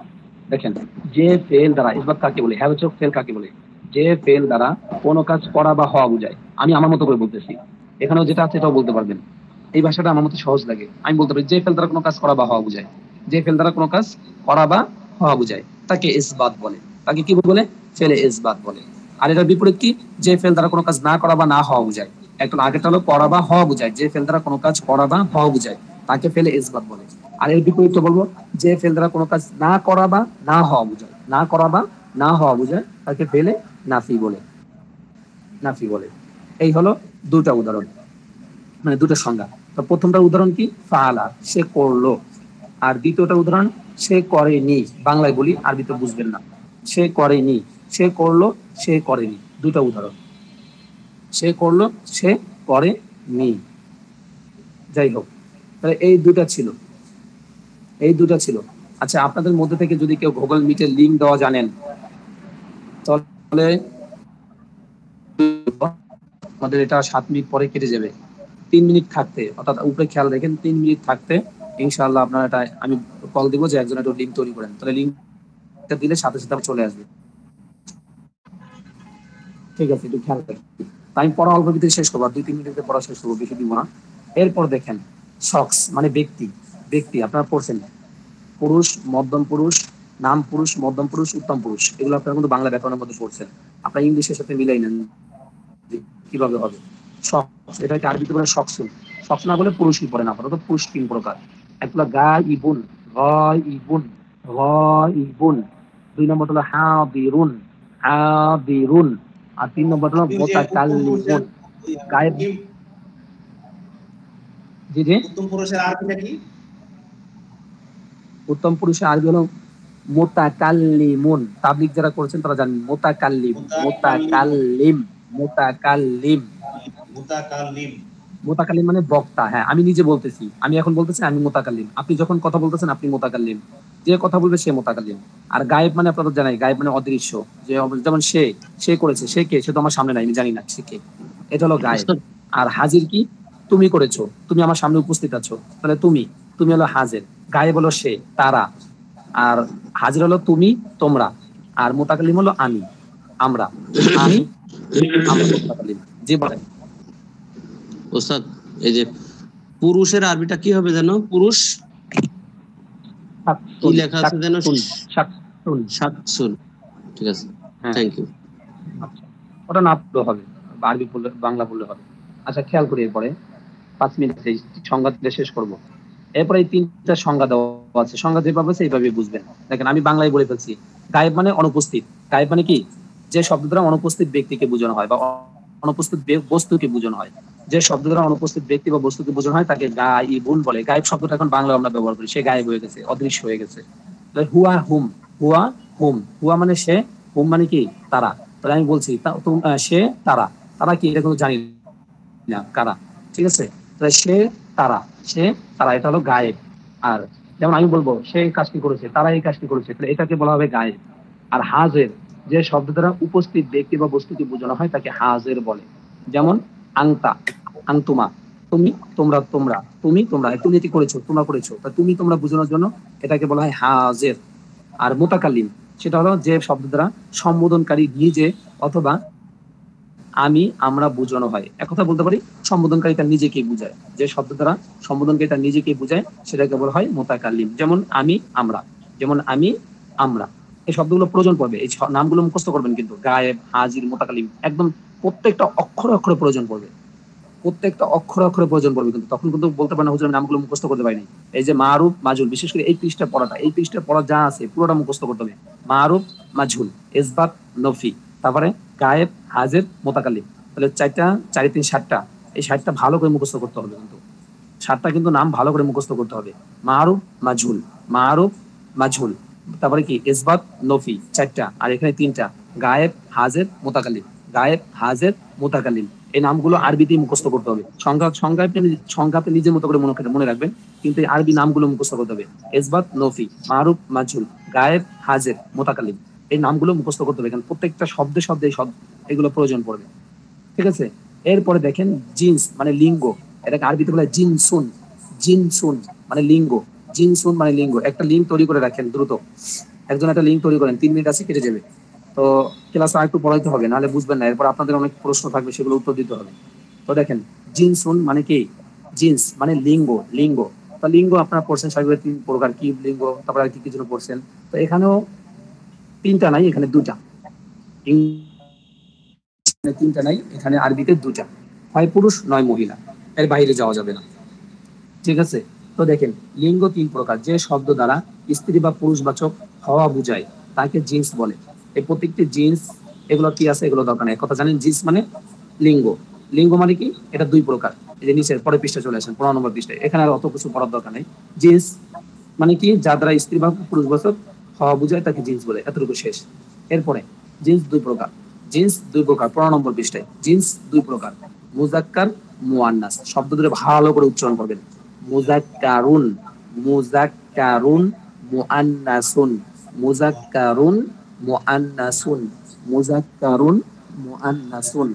[SPEAKER 6] দেখেন যে ফেল দ্বারা, ইসবাত কাকে বলে, হ্যাঁ বাচক ফেল কাকে বলে? যে ফেল দ্বারা কোনো কাজ করা বা হওয়া বোঝায়। আমি আমার মতো করে বলতেছি, এখানেও যেটা আছে এটাও বলতে পারবেন। এই ভাষাটা আমার মতো সহজ লাগে, আমি বলতে পারি যে ফেল দ্বারা কোনো কাজ করা বা হওয়া বোঝায়, যে ফেল দ্বারা কোনো কাজ করা বা হওয়া বোঝায় তাকে ইসবাত বলে। তাকে কি বলে? ফেলে ইসবাত বলে। আর এটার বিপরীত কি? যে ফেল দ্বারা কোনো কাজ না করা বা না হওয়া বোঝায়। একটা আগেরটা হলো করা বা হওয়া বোঝায়, যে ফেল দ্বারা কোনো কাজ করা বা হওয়া বোঝায় তাকে ফেলে ইসবাত বলে। আর এর বিপরীত বলবো, যে ফেল দ্বারা কোনো কাজ না করা বা না হওয়া বোঝায়, না করা বা না হওয়া বোঝায় তাকে ফেলে নাফি বলে, নাফি বলে। এই হলো 2টা উদাহরণ, মানে 2টা সংজ্ঞা। তো প্রথমটার উদাহরণ কি? ফাআলা, সে করলো। আর দ্বিতীয়টা উদাহরণ সে করেনি। বাংলায় বলি, আরবিতে বুঝবেন না। সে করেনি, সে করলো, সে করেনি, 2টা উদাহরণ। সে করলো, সে করেনি। যাই হোক, তাহলে এই 2টা ছিল, এই 2টা ছিল। আচ্ছা, আপনাদের মধ্যে থেকে যদি কেউ গুগল মিটের লিংক দেওয়া জানেন তাহলে আমাদের এটা 7 মিনিট পরে কেটে যাবে। 3 মিনিট থাকতে, অর্থাৎ উপরে খেয়াল রাখেন, 3 মিনিট থাকতে ইনশাআল্লাহ আপনারা এটা আমি কল দিব যে একজন একটা লিংক তৈরি করেন। তাহলে লিংকটা দিলে সাথে সাথে চলে আসবে। ঠিক আছে, একটু খেয়াল রাখেন। আমি পড়া অল্প ভিতরে শেষ করবো, 2-3 মিনিটে পড়া শেষ করবো, বেশি দিব না। এরপর দেখেন শখস মানে ব্যক্তি। ব্যক্তি আপনারা পড়ছেন পুরুষ, মধ্যম পুরুষ, নাম পুরুষ, মধ্যম পুরুষ, উত্তম পুরুষ, এগুলো আপনারা কিন্তু বাংলা ব্যাকরণের মধ্যে পড়ছেন। আপনারা ইংলিশের সাথে মিলাই নেন কিভাবে হবে। শখস, এটাকে আরবিতে বলে শখসুন। শখস না বলে পুরুষই পড়ে না, তো পুরুষ 3 প্রকার। একটা গায়িবুন, গায়িবুন, গায়িবুন। 2 নম্বর হলো হাদিরুন, হাদিরুন। আর 3 নম্বর হলো মুতাকাল্লিমুন, গায়েব। জি জি,
[SPEAKER 8] উত্তম পুরুষের আরবিটা কি?
[SPEAKER 6] উত্তম পুরুষের আরবি হলো মুতাকাল্লিমুন। তাবলীগ যারা করেছেন তারা জানেন মুতাকাল্লিম, মুতাকাল্লিম, মুতাকাল্লিম,
[SPEAKER 8] মুতাকাল্লিম।
[SPEAKER 6] মুতাকাল্লিম মানে বক্তা। হ্যাঁ, আমি নিজে বলতেছি, আমি এখন বলতেছি আমি মুতাকাল্লিম। আপনি যখন কথা বলতেছেন আপনি মুতাকাল্লিম, যে কথা বলবে সে মুতাকাল্লিম। আর গায়েব মানে আপনারা জানেন, গায়েব মানে অদৃশ্য। যেমন সে করেছে, সে কে? সে তো আমার সামনে নাই, আমি জানি না সে কে, এটা হলো গায়েব। আর হাজির কি? তুমি করেছো, তুমি আমার সামনে উপস্থিত আছো, তাহলে তুমি হলো হাজির। গায়েব হলো সে, তারা। আর হাজির হলো তুমি, তোমরা। আর মুতাকাল্লিম হলো আমি, আমরা, আমি, আমরা মুতাকাল্লিম। জি বলেন
[SPEAKER 9] ওস্তাদ। এই যে পুরুষের আরবিটা কি হবে যেন? পুরুষ কি লেখা আছে যেন? সাতসুন। ঠিক আছে,
[SPEAKER 6] হ্যাঁ
[SPEAKER 9] থ্যাংক ইউ।
[SPEAKER 6] আচ্ছা, ওটা না পড়লেও হবে, আরবি বললে বাংলা বললে হবে। আচ্ছা খেয়াল করি, এরপরে 5 মিনিট এই সংজ্ঞা দিয়ে শেষ করব। এরপরে এই 3টা সংজ্ঞা দেওয়া আছে, সংজ্ঞা যেভাবে আছে এইভাবে বুঝবেন। দেখেন আমি বাংলায় বলে ফেলছি। গায়েব মানে অনুপস্থিত। গায়েব মানে কি? যে শব্দ দ্বারা অনুপস্থিত ব্যক্তিকে বোঝানো হয় বা অনুপস্থিত বস্তুকে বোঝানো হয়। যে শব্দ দ্বারা অনুপস্থিত ব্যক্তি বা বস্তুকে বোঝানো হয় তাকে গায়েবুন বলে। গায়েব শব্দটা এখন বাংলায় আমরা ব্যবহার করি, সে গায়েব হয়ে গেছে, অদৃশ্য হয়ে গেছে। হুয়া হুম, হুয়া হুম, হুয়া মানে সে, হুম মানে কি? তারা। তাহলে আমি বলছি সে তারা, তারা কি এটা কিন্তু জানি না কারা, ঠিক আছে? তাহলে সে তারা, সে তারা, এটা হলো গায়েব। আর যেমন আমি বলবো সে এই কাজটি করেছে, তারা এই কাজটি করেছে, তাহলে এটাকে বলা হবে গায়েব। আর হাজের, যে শব্দ দ্বারা উপস্থিত ব্যক্তি বা বস্তুকে বোঝানো হয় তাকে হাজের বলে। যেমন আংতা, আংতুমা, তুমি, তোমরা, তোমরা, তুমি, তোমরা, তুমি এটি করেছো, তোমরা করেছো, তা তুমি তোমরা বোঝানোর জন্য এটাকে বলা হয় হাজের। আর মুতাকাল্লিম, সেটা হলো যে শব্দ দ্বারা সম্বোধনকারী নিজে অথবা আমি, আমরা বোঝানো হয়। একথা বলতে পারি সম্বোধনকারী তার নিজেকেই বুঝায়। যে শব্দ দ্বারা সম্বোধনকারী তার নিজেকেই বুঝায় সেটাকে বলা হয় মুতাকাল্লিম। যেমন আমি, আমরা, যেমন আমি, আমরা। এই শব্দগুলো প্রয়োজন পড়বে, এই নামগুলো মুখস্থ করবেন কিন্তু। গায়েব, হাজির, মুতাকাল্লিম, একদম প্রত্যেকটা অক্ষরে অক্ষরে প্রয়োজন পড়বে। প্রত্যেকটা অক্ষরে অক্ষরে প্রয়োজন পড়বে কিন্তু। তখন কিন্তু বলতে পারেন হুজুর আমি নামগুলো মুখস্থ করতে পারিনি। এই যে মারুফ, মাজুল, বিশেষ করে এই পৃষ্ঠা পড়াটা, এই পৃষ্ঠা পড়া যা আছে পুরোটা মুখস্থ করতে হবে। মারুফ, মাজুল, ইসবাত, নফি, তারপরে গায়েব, হাজির, মুতাকাল্লিম। তাহলে 4 3 7টা, এই 7টা ভালো করে মুখস্থ করতে হবে কিন্তু। 7টা কিন্তু নাম ভালো করে মুখস্থ করতে হবে। মারুফ, মাজুল, মারুফ, মাজুল, তারপরে কি ইসবাত, নফি, 4টা, আর এখানে 3টা, গায়েব, হাজির, মুতাকাল্লিম, গায়েব, হাজির, মুতাকাল্লিম। এই নামগুলো আরবিতেই মুখস্থ করতে হবে। সংজ্ঞা আপনি নিজের মতো করে মনে রাখবেন, কিন্তু এই আরবি নামগুলো মুখস্থ করতে হবে। ইসবাত, নফি, মারুফ, মাজুল, গায়েব, হাজির, মুতাকাল্লিম, এই নামগুলো মুখস্থ করতে হবে। কারণ প্রত্যেকটা শব্দে শব্দে এগুলো প্রয়োজন পড়বে, ঠিক আছে? এরপরে দেখেন জিন্স মানে লিঙ্গ, এটাকে আরবিতে বলে জিনসুন। জিনসুন মানে লিঙ্গ, জিনসুন মানে লিঙ্গ। একটা লিঙ্ক তৈরি করে রাখেন দ্রুত, একজন একটা লিঙ্ক তৈরি করেন, 3 মিনিট আছে, কেটে যাবে। তো ক্লাসে আরেকটু পড়াইতে হবে, নাহলে বুঝবেন না। এরপর আপনাদের অনেক প্রশ্ন থাকবে, সেগুলো উত্তর দিতে হবে। তো দেখেন জিনসুন মানে কি? জিন্স মানে লিঙ্গ, লিঙ্গ। তো লিঙ্গ আপনারা পড়ছেন সাহিত্যের 3 প্রকার, কি লিঙ্গ, তারপর আর কি কি জন্য পড়ছেন। তো এখানেও 3টা নাই, এখানে 2টা। এখানে 3টা নাই, এখানে আরবিতে 2টা, হয় পুরুষ নয় মহিলা, এর বাইরে যাওয়া যাবে না, ঠিক আছে? তো দেখেন লিঙ্গ 3 প্রকার। যে শব্দ দ্বারা স্ত্রী বা পুরুষবাচক হওয়া বুঝায় তাকে জিন্স বলে। এই প্রত্যেকটি জিন্স, এগুলো কি আছে এগুলো দরকার নেই, কথা জানেন। জিন্স মানে লিঙ্গ। লিঙ্গ মানে কি? এটা 2 প্রকার। এই যে নিচের পরের পৃষ্ঠা চলে আসেন, 15 নম্বর পৃষ্ঠায়, এখানে আর অত কিছু পড়ার দরকার নেই। জিন্স মানে কি? যার দ্বারা স্ত্রী বা পুরুষবাচক হওয়া বুঝায় তাকে জিন্স বলে, এতটুকু শেষ। এরপরে জিন্স 2 প্রকার। জিন্স 2 প্রকার, 15 নম্বর পৃষ্ঠায়। জিন্স 2 প্রকার, মুজাক্কার, মুআন্নাস। শব্দ ধরে ভালো করে উচ্চারণ করবেন। মুজাক্কারুন, মুজাক্কারুন, মুআন্নাসুন, মুজাক্কারুন, মুআন্নাসুন, মুজাক্কারুন, মুআন্নাসুন।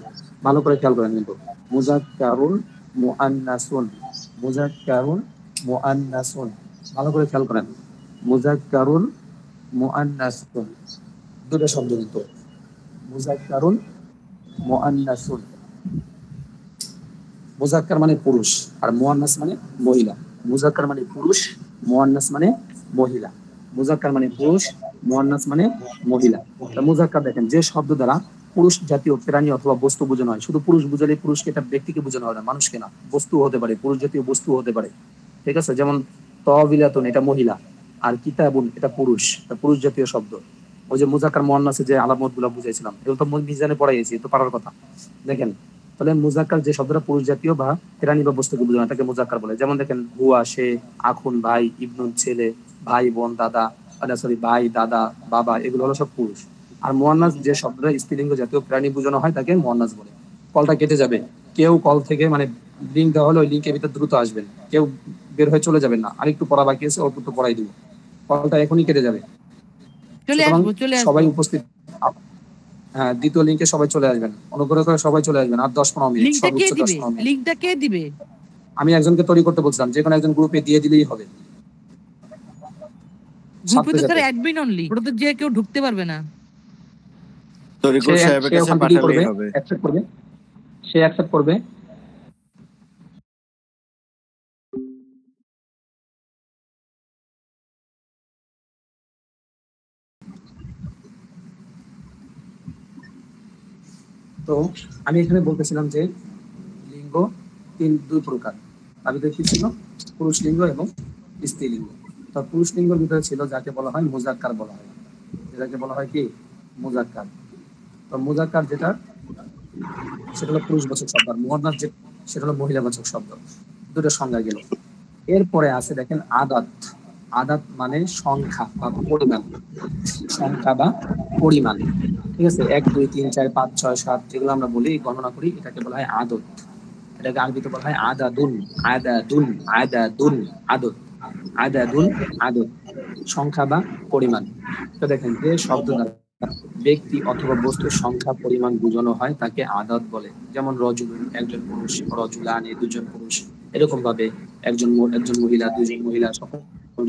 [SPEAKER 6] ভালো করে খেয়াল করেন কিন্তু। মুজাক্কারুন, মুআন্নাসুন, মুজাক্কারুন, মুআন্নাসুন। ভালো করে খেয়াল করেন। মুজাক্কারুন, মুআন্নাসুন, 2টা শব্দ কিন্তু। মুজাক্কারুন, মুআন্নাসুন। মুজাক্কার মানে পুরুষ, আর মুআন্নাস মানে মহিলা। মুজাক্কার মানে পুরুষ, মুআন্নাস মানে মহিলা। মুজাক্কার মানে পুরুষ, মুআন্নাস মানে মহিলা। তা মুজাক্কার দেখেন, যে শব্দ দ্বারা পুরুষ জাতীয় প্রাণী অথবা বস্তু বোঝানো হয়। শুধু পুরুষ বুঝালে পুরুষকে, এটা ব্যক্তিকে বোঝানো হয় না, মানুষকে না, বস্তু হতে পারে, পুরুষ জাতীয় বস্তু হতে পারে, ঠিক আছে? যেমন তবিলাতুন, এটা মহিলা, আর কিতাবুন, এটা পুরুষ, এটা পুরুষ জাতীয় শব্দ। ওই যে মুজাক্কার মুআন্নাসে যে আলামত গুলা বুঝাইছিলাম, এগুলো তো মিজানে পড়াইছি, তো পারার কথা। দেখেন তাহলে মুজাক্কার যে শব্দটা পুরুষ জাতীয় বা প্রাণী বা বস্তুকে বোঝানো, তাকে মুজাক্কার বলে। যেমন দেখেন হুয়া, সে, আখুন, ভাই, ইবনুন, ছেলে, ভাই, বোন, দাদা, সরি ভাই, দাদা, বাবা, এগুলো হলো সব পুরুষ। আর মুআন্নাস যে শব্দটা স্ত্রীলিঙ্গ জাতীয় প্রাণী বোঝানো হয় তাকে মুআন্নাস বলে। কলটা কেটে যাবে, কেউ কল থেকে মানে লিঙ্ক দেওয়া হলে ওই লিঙ্কের ভিতরে দ্রুত আসবেন, কেউ বের হয়ে চলে যাবেন না। আরেকটু পড়া বাকি আছে, অল্প একটু পড়াই দিব, কলটা এখনই কেটে যাবে। সুতরাং সবাই উপস্থিত, হ্যাঁ, দ্বিতীয় লিঙ্কে সবাই চলে আসবেন, অনুগ্রহ করে সবাই চলে আসবেন। আর 10-15 মিনিট, সর্বোচ্চ 10-15 মিনিট।
[SPEAKER 2] লিংকটা কে দিবে?
[SPEAKER 6] আমি একজনকে তৈরি করতে বলছিলাম, যে কোনো একজন গ্রুপে দিয়ে দিলেই হবে।
[SPEAKER 2] গ্রুপে তো স্যার অ্যাডমিন অনলি, ওটা তো যে কেউ ঢুকতে পারবে না।
[SPEAKER 1] তরিকুল সাহেবের কাছে পাঠালেই হবে।
[SPEAKER 6] অ্যাকসেপ্ট করবে, সে অ্যাকসেপ্ট করবে। তো আমি এখানে বলতেছিলাম যে লিঙ্গ দুই প্রকার, তার ভিতরে কি ছিল? পুরুষ লিঙ্গ এবং স্ত্রীলিঙ্গ। তো পুরুষ লিঙ্গের ভিতরে ছিল যাকে বলা হয় মুজাক্কার বলা হয়, যেটাকে বলা হয় কি মুজাক্কার। তো মুজাক্কার যেটা সেটা হলো পুরুষবাচক শব্দ, আর মুয়ান্নাস যে সেটা হলো মহিলাবাচক শব্দ। দুটো সংজ্ঞা গেল। এরপরে আছে দেখেন আদাত। আদাত মানে সংখ্যা বা পরিমাণ, সংখ্যা বা পরিমাণ। ঠিক আছে, 1 2 3 4 5 6 7 যেগুলো আমরা বলি গণনা করি, এটাকে বলা হয় আদত। এটাকে আরবিতে বলা হয় আদাদুন। আদাদুন আদাদুন আদত। আদাদুন আদত, সংখ্যা বা পরিমাণ। তো দেখেন যে শব্দ দ্বারা ব্যক্তি অথবা বস্তুর সংখ্যা পরিমাণ বোঝানো হয় তাকে আদত বলে। যেমন রজুলুন একজন পুরুষ, রজুলানি দুজন পুরুষ, এরকম ভাবে একজন মহিলা, দুজন মহিলা, সকল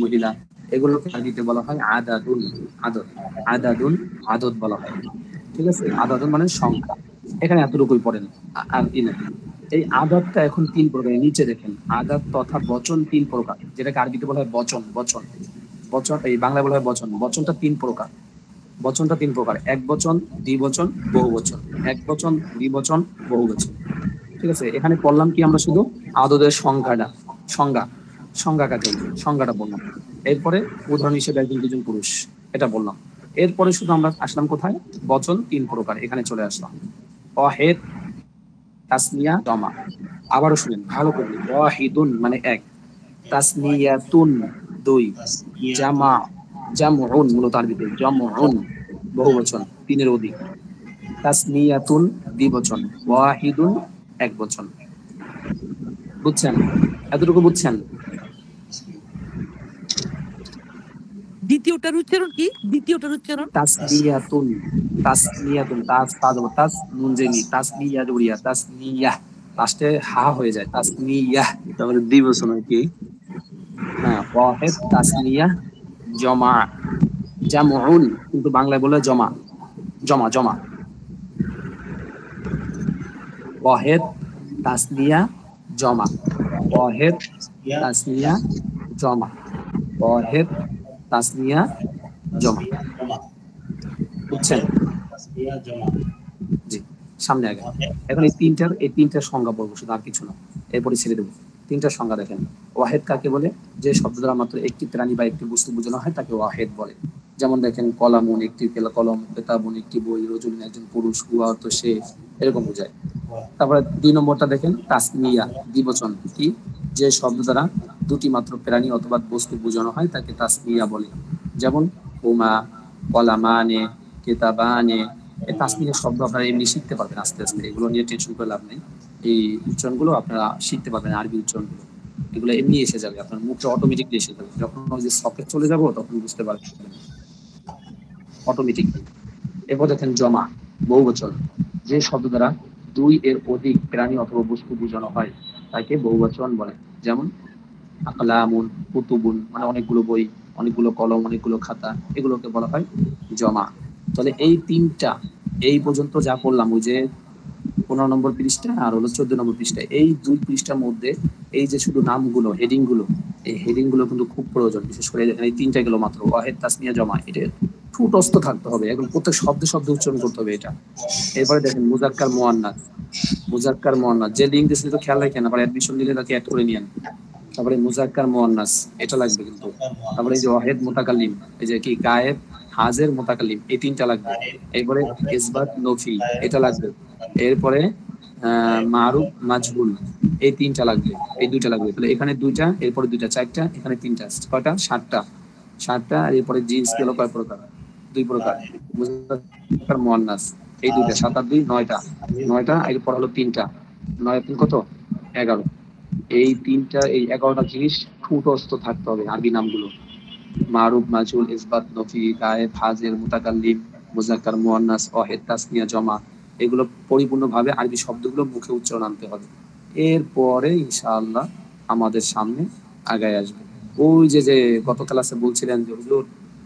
[SPEAKER 6] মহিলা, এগুলোকে আরবিতে বলা হয় আদাদুন আদত। আদাদুন আদত বলা হয়। ঠিক আছে, আদাদুন মানে সংখ্যা। এখানে এতটুকুই পড়েন আর কি না। এই আদাতটা এখন 3 প্রকার, নিচে দেখেন আদাত তথা বচন 3 প্রকার, যেটাকে আরবিতে বলা হয় বচন। বচন বচন এই বাংলায় বলা হয় বচন। বচনটা 3 প্রকার। বচনটা 3 প্রকার, এক বচন, দ্বিবচন, বহুবচন। এক বচন, দ্বিবচন, বহুবচন। ঠিক আছে, এখানে পড়লাম কি আমরা শুধু আদতের সংজ্ঞা কাকে, সংজ্ঞাটা বললাম। এরপরে উদাহরণ হিসেবে একজন দুজন পুরুষ, এটা বললাম। এরপরে শুধু আমরা আসলাম কোথায়? বচন 3 প্রকার, এখানে চলে আসলাম। ওয়াহিদ, তাসনিয়া, জমা। আবারও শুনেন ভালো করে, ওয়াহিদুন মানে এক, তাসনিয়াতুন দুই, জামা জামউন মূলত আরবিতে জামউন বহুবচন 3 এর অধিক, তাসনিয়াতুন দ্বিবচন, ওয়াহিদুন এক বচন। বুঝছেন? এতটুকু বুঝছেন?
[SPEAKER 2] দ্বিতীয়টার উচ্চারণ কি? দ্বিতীয়টার উচ্চারণ
[SPEAKER 6] তাসনিয়াতুন। তাসনিয়াতুন, তাস নুন জেনি, তাসনিয়া জুড়িয়া, তাসনিয়া লাস্টে হা হয়ে যায়, তাসনিয়া,
[SPEAKER 9] তারপরে দ্বিবচন হয় কি?
[SPEAKER 6] হ্যাঁ, ওয়াহিদ, তাসনিয়া, জমা, জামউন কিন্তু বাংলায় বলে জমা, জমা জমা। ওয়াহিদ, তাসনিয়া, জমা। ওয়াহিদ, তাসনিয়া, জমা। ওয়াহিদ, তাসনিয়া, জমা। বুঝছেন? জি, সামনে আগে। এখন এই তিনটার সংজ্ঞা বলবো শুধু, আর কিছু না, এরপরে ছেড়ে দেবো। 3টার সংজ্ঞা দেখেন। ওয়াহিদ কাকে বলে? যে শব্দ দ্বারা মাত্র একটি প্রাণী বা একটি বস্তু বোঝানো হয় তাকে ওয়াহিদ বলে। যেমন দেখেন কলামুন একটি কলম, কিতাবুন একটি বই, রজুলুন একজন পুরুষ, হুয়া তো সে, এরকম বোঝায়। তারপরে 2 নম্বরটা দেখেন তাসনিয়া, দ্বিবচন। কি? যে শব্দ দ্বারা দুটি মাত্র প্রাণী অথবা বস্তু বোঝানো হয় তাকে তাসনিয়া বলে। যেমন হুমা, কলামানে, কিতাবানে। এই তাসনিয়া শব্দ আপনারা এমনি শিখতে পারবেন আস্তে আস্তে, এগুলো নিয়ে টেনশন করে লাভ নেই। এই উচ্চারণগুলো আপনারা শিখতে পারবেন, আরবি উচ্চারণগুলো, এগুলো এমনি এসে যাবে, আপনার মুখে অটোমেটিকলি এসে যাবে। যখন ওই যে সকেট চলে যাবো তখন বুঝতে পারবেন অটোমেটিকলি। এরপর দেখেন জমা, বহুবচন। যে শব্দ দ্বারা 2 এর অধিক প্রাণী অথবা বস্তু বোঝানো হয় তাকে বহুবচন বলে। যেমন আকলামুন, কুতুবুন মানে অনেকগুলো বই, অনেকগুলো কলম, অনেকগুলো খাতা, এগুলোকে বলা হয় জমা। তাহলে এই 3টা এই পর্যন্ত যা পড়লাম, ওই যে 15 নম্বর পৃষ্ঠা আর হলো 14 নম্বর পৃষ্ঠা, এই 2 পৃষ্ঠার মধ্যে এই যে শুধু নামগুলো, হেডিং গুলো, এই হেডিং গুলো কিন্তু খুব প্রয়োজন। বিশেষ করে দেখেন এই 3টা গেল মাত্র, ওয়াহিদ, তাসনিয়া, জমা। এটা ঠুটস্থ থাকতে হবে, এখন প্রত্যেক শব্দে উচ্চারণ করতে হবে এটা। এরপরে দেখেন মুজাক্কার মুয়ান্নাস। মুজাক্কার মুয়ান্নাস যে লিঙ্ক দিয়েছে তো খেয়াল রাখেন, আবার অ্যাডমিশন নিলে তাকে অ্যাড করে নিয়েন। তারপরে মুজাক্কার মুয়ান্নাস এটা লাগবে কিন্তু। তারপরে এই যে ওয়াহিদ মুতাকাল্লিম, এই যে কি গায়েব, হাজির, মুতাকাল্লিম, এই 3টা লাগবে। এরপরে ইসবাত, নফি এটা লাগবে। এরপরে মারুফ, মাজহুল এই 3টা লাগবে, এই 2টা লাগবে। তাহলে এখানে 2টা, এরপরে 2টা, 4টা, এখানে 3টা, কয়টা? 7টা। আর এরপরে জিন্স গেল কয় প্রকার? 2 প্রকার। মুজাক্কার মুয়ান্নাস এই 2টা, 7 আর 2 9টা, এরপর হলো 3টা, 9 আর 3 কত? 11। এই 3টা, এই 11টা জিনিস ঠুটস্থ থাকতে হবে আরবি নামগুলো। মারুফ, মাজহুল, ইসবাত, নফি, গায়েব, হাজির, মুতাকাল্লিম, মুজাক্কার মুয়ান্নাস, ওয়াহিদ, তাসনিয়া, জমা, এগুলো পরিপূর্ণভাবে আরবি শব্দগুলো মুখে উচ্চারণ আনতে হবে। এরপরে ইনশাআল্লাহ আমাদের সামনে আগায় আসবে। ওই যে গত ক্লাসে বলছিলেন যে হুজুর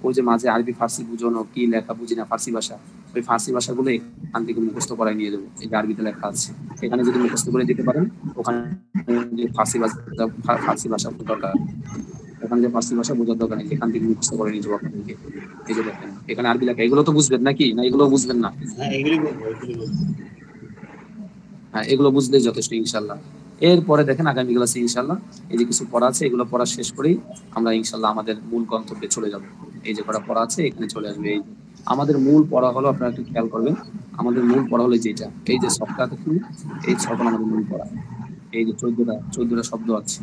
[SPEAKER 6] ওই যে মাঝে আরবি ফার্সি বুঝানো, কি লেখা বুঝি না ফার্সি ভাষা, ওই ফার্সি ভাষাগুলো এখান থেকে মুখস্থ করাই নিয়ে যাবো। এই আরবিতে লেখা আছে, এখানে যদি মুখস্থ করে দিতে পারেন, ওখানে যে ফার্সি ভাষা দরকার, ওখানে যে ফার্সি ভাষা বোঝার দরকার নেই, এখান থেকে মুখস্থ করে নিয়ে যাবো আপনাদেরকে। এই যে দেখেন এখানে আরবি লেখা, এগুলো তো বুঝবেন নাকি? না এগুলো বুঝবেন না? হ্যাঁ, এগুলো বুঝলেই যথেষ্ট ইনশাল্লাহ। এরপরে দেখেন আগামী ক্লাসে ইনশাল্লাহ এই যে কিছু পড়া আছে এগুলো পড়া শেষ করেই আমরা ইনশাল্লাহ আমাদের মূল গন্তব্যে চলে যাব। এই যে কটা পড়া আছে এখানে চলে আসবে। এই আমাদের মূল পড়া হলো, আপনারা একটু খেয়াল করবেন, আমাদের মূল পড়া হলো যেটা, এই যে সপ্তাহ এই ছকল আমাদের মূল পড়া। এই যে 14টা শব্দ আছে,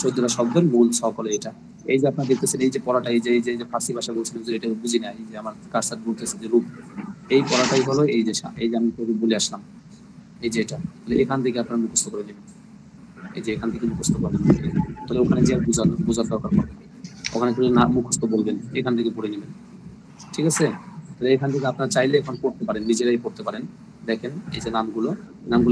[SPEAKER 6] 14টা শব্দের মূল ছক হলো এটা। এই যে আপনারা দেখতেছেন এই যে পড়াটা, এই যে ফার্সি ভাষা বলছিলেন যে এটা বুঝি না, এই যে আমার কারসার বলতেছে যে রূপ, এই পড়াটাই হলো এই যে আমি বলে আসলাম এই যে এটা। এখান থেকে আপনারা মুখস্থ করে নেবেন, এই যে এখান থেকে মুখস্থ করে নেবেন। তাহলে ওখানে যে বোঝার দরকার পড়বে, ওখানে করে না মুখস্থ বলবেন, এখান থেকে পড়ে নেবেন, ঠিক আছে? তাহলে এখান থেকে আপনারা চাইলে এখন পড়তে পারেন, নিজেরাই পড়তে পারেন। দেখেন এই যে নামগুলো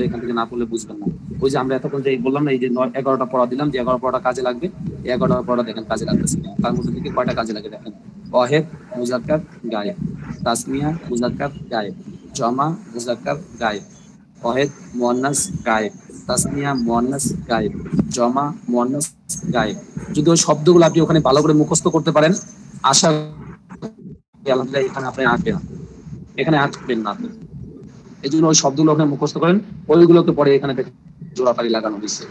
[SPEAKER 6] এখান থেকে না পড়লে বুঝবেন না। ওই যে আমরা এতক্ষণ যে বললাম না, এই যে 11টা পড়া দিলাম, যে 11 পড়াটা কাজে লাগবে, এই 11টা পড়া দেখেন কাজে লাগতেছে না। তার মধ্যে থেকে কয়টা কাজে লাগে দেখেন, ওয়াহেদ মুজাক্কার গায়েব, তাসমিয়া মুজাক্কার গায়েব, জমা মুজাক্কার গায়েব, ওয়াহেদ মুয়ান্নাস গায়েব, তাসমিয়া মুয়ান্নাস গায়েব, জমা মুয়ান্নাস গায়েব। যদি ওই শব্দগুলো আপনি ওখানে ভালো করে মুখস্থ করতে পারেন, আশা আলহামদুলিল্লাহ এখানে আপনি এখানে আঁকবেন না আপনি। এই জন্য ওই শব্দগুলো ওখানে মুখস্থ করেন, ওইগুলোকে পরে এখানে জোড়াতালি লাগানো হয়েছে,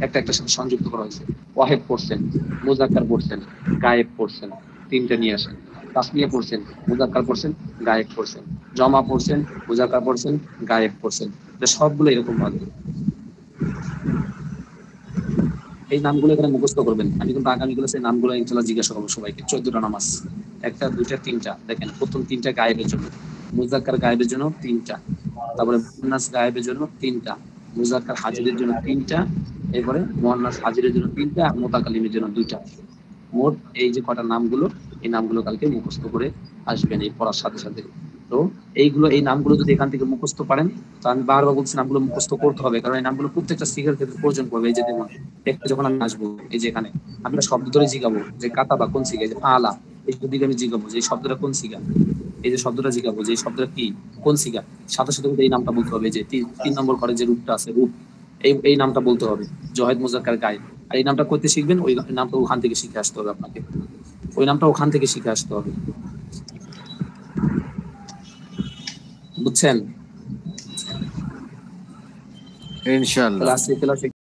[SPEAKER 6] একটা সাথে সংযুক্ত করা হয়েছে। ওয়াহেদ পড়ছেন, মুজাক্কার পড়ছেন, গায়েব পড়ছেন, তিনটা নিয়ে আসেন। তাসমিয়া পড়ছেন, মুজাক্কার পড়ছেন, গায়েব পড়ছেন, জমা পড়ছেন, মুজাক্কার পড়ছেন, গায়েব পড়ছেন। সবগুলো এরকম ভাবে এই নামগুলো এখানে মুখস্থ করবেন। আমি কিন্তু আগামী ক্লাসে নামগুলো ইনশাআল্লাহ জিজ্ঞাসা করবো সবাইকে। 14টা নামাজ, 1টা 2টা 3টা। দেখেন প্রথম 3টা গায়েবের জন্য, মুজাক্কার গায়েবের জন্য 3টা, তারপরে মুয়ান্নাস গায়েবের জন্য 3টা, মুজাক্কার হাজিরের জন্য 3টা, এরপরে মুয়ান্নাস হাজিরের জন্য 3টা, আর মুতাকাল্লিমের জন্য 2টা। মোট এই যে কটা নামগুলো, এই নামগুলো কালকে মুখস্থ করে আসবেন এই পড়ার সাথে সাথে। তো এই নামগুলো যদি এখান থেকে মুখস্থ পারেন, তো আমি বারবার বলছি নামগুলো মুখস্থ করতে হবে, কারণ এই নামগুলো প্রত্যেকটা শিখার ক্ষেত্রে প্রয়োজন পড়বে। এই যে দেখুন একটা যখন আমি আসবো, এই যে এখানে আমরা শব্দ ধরে জিগাবো যে কাতাবা কোন শিখা, যে আলা, এই দিকে আমি জিগাবো যে শব্দটা কোন শিখা, এই যে শব্দটা জিগাবো যে শব্দটা কি কোন শিখা, সাথে সাথে এই নামটা বলতে হবে। যে 3 নম্বর ঘরে যে রূপটা আছে, রূপ, এই নামটা বলতে হবে, জহেদ মুজাক্কার গায়েব। আর এই নামটা করতে শিখবেন, ওই নামটা ওখান থেকে শিখে আসতে হবে আপনাকে, ওই নামটা ওখান থেকে শিখে আসতে হবে, বুঝছেন?
[SPEAKER 1] ইনশাআল্লাহ।
[SPEAKER 6] ক্লাসে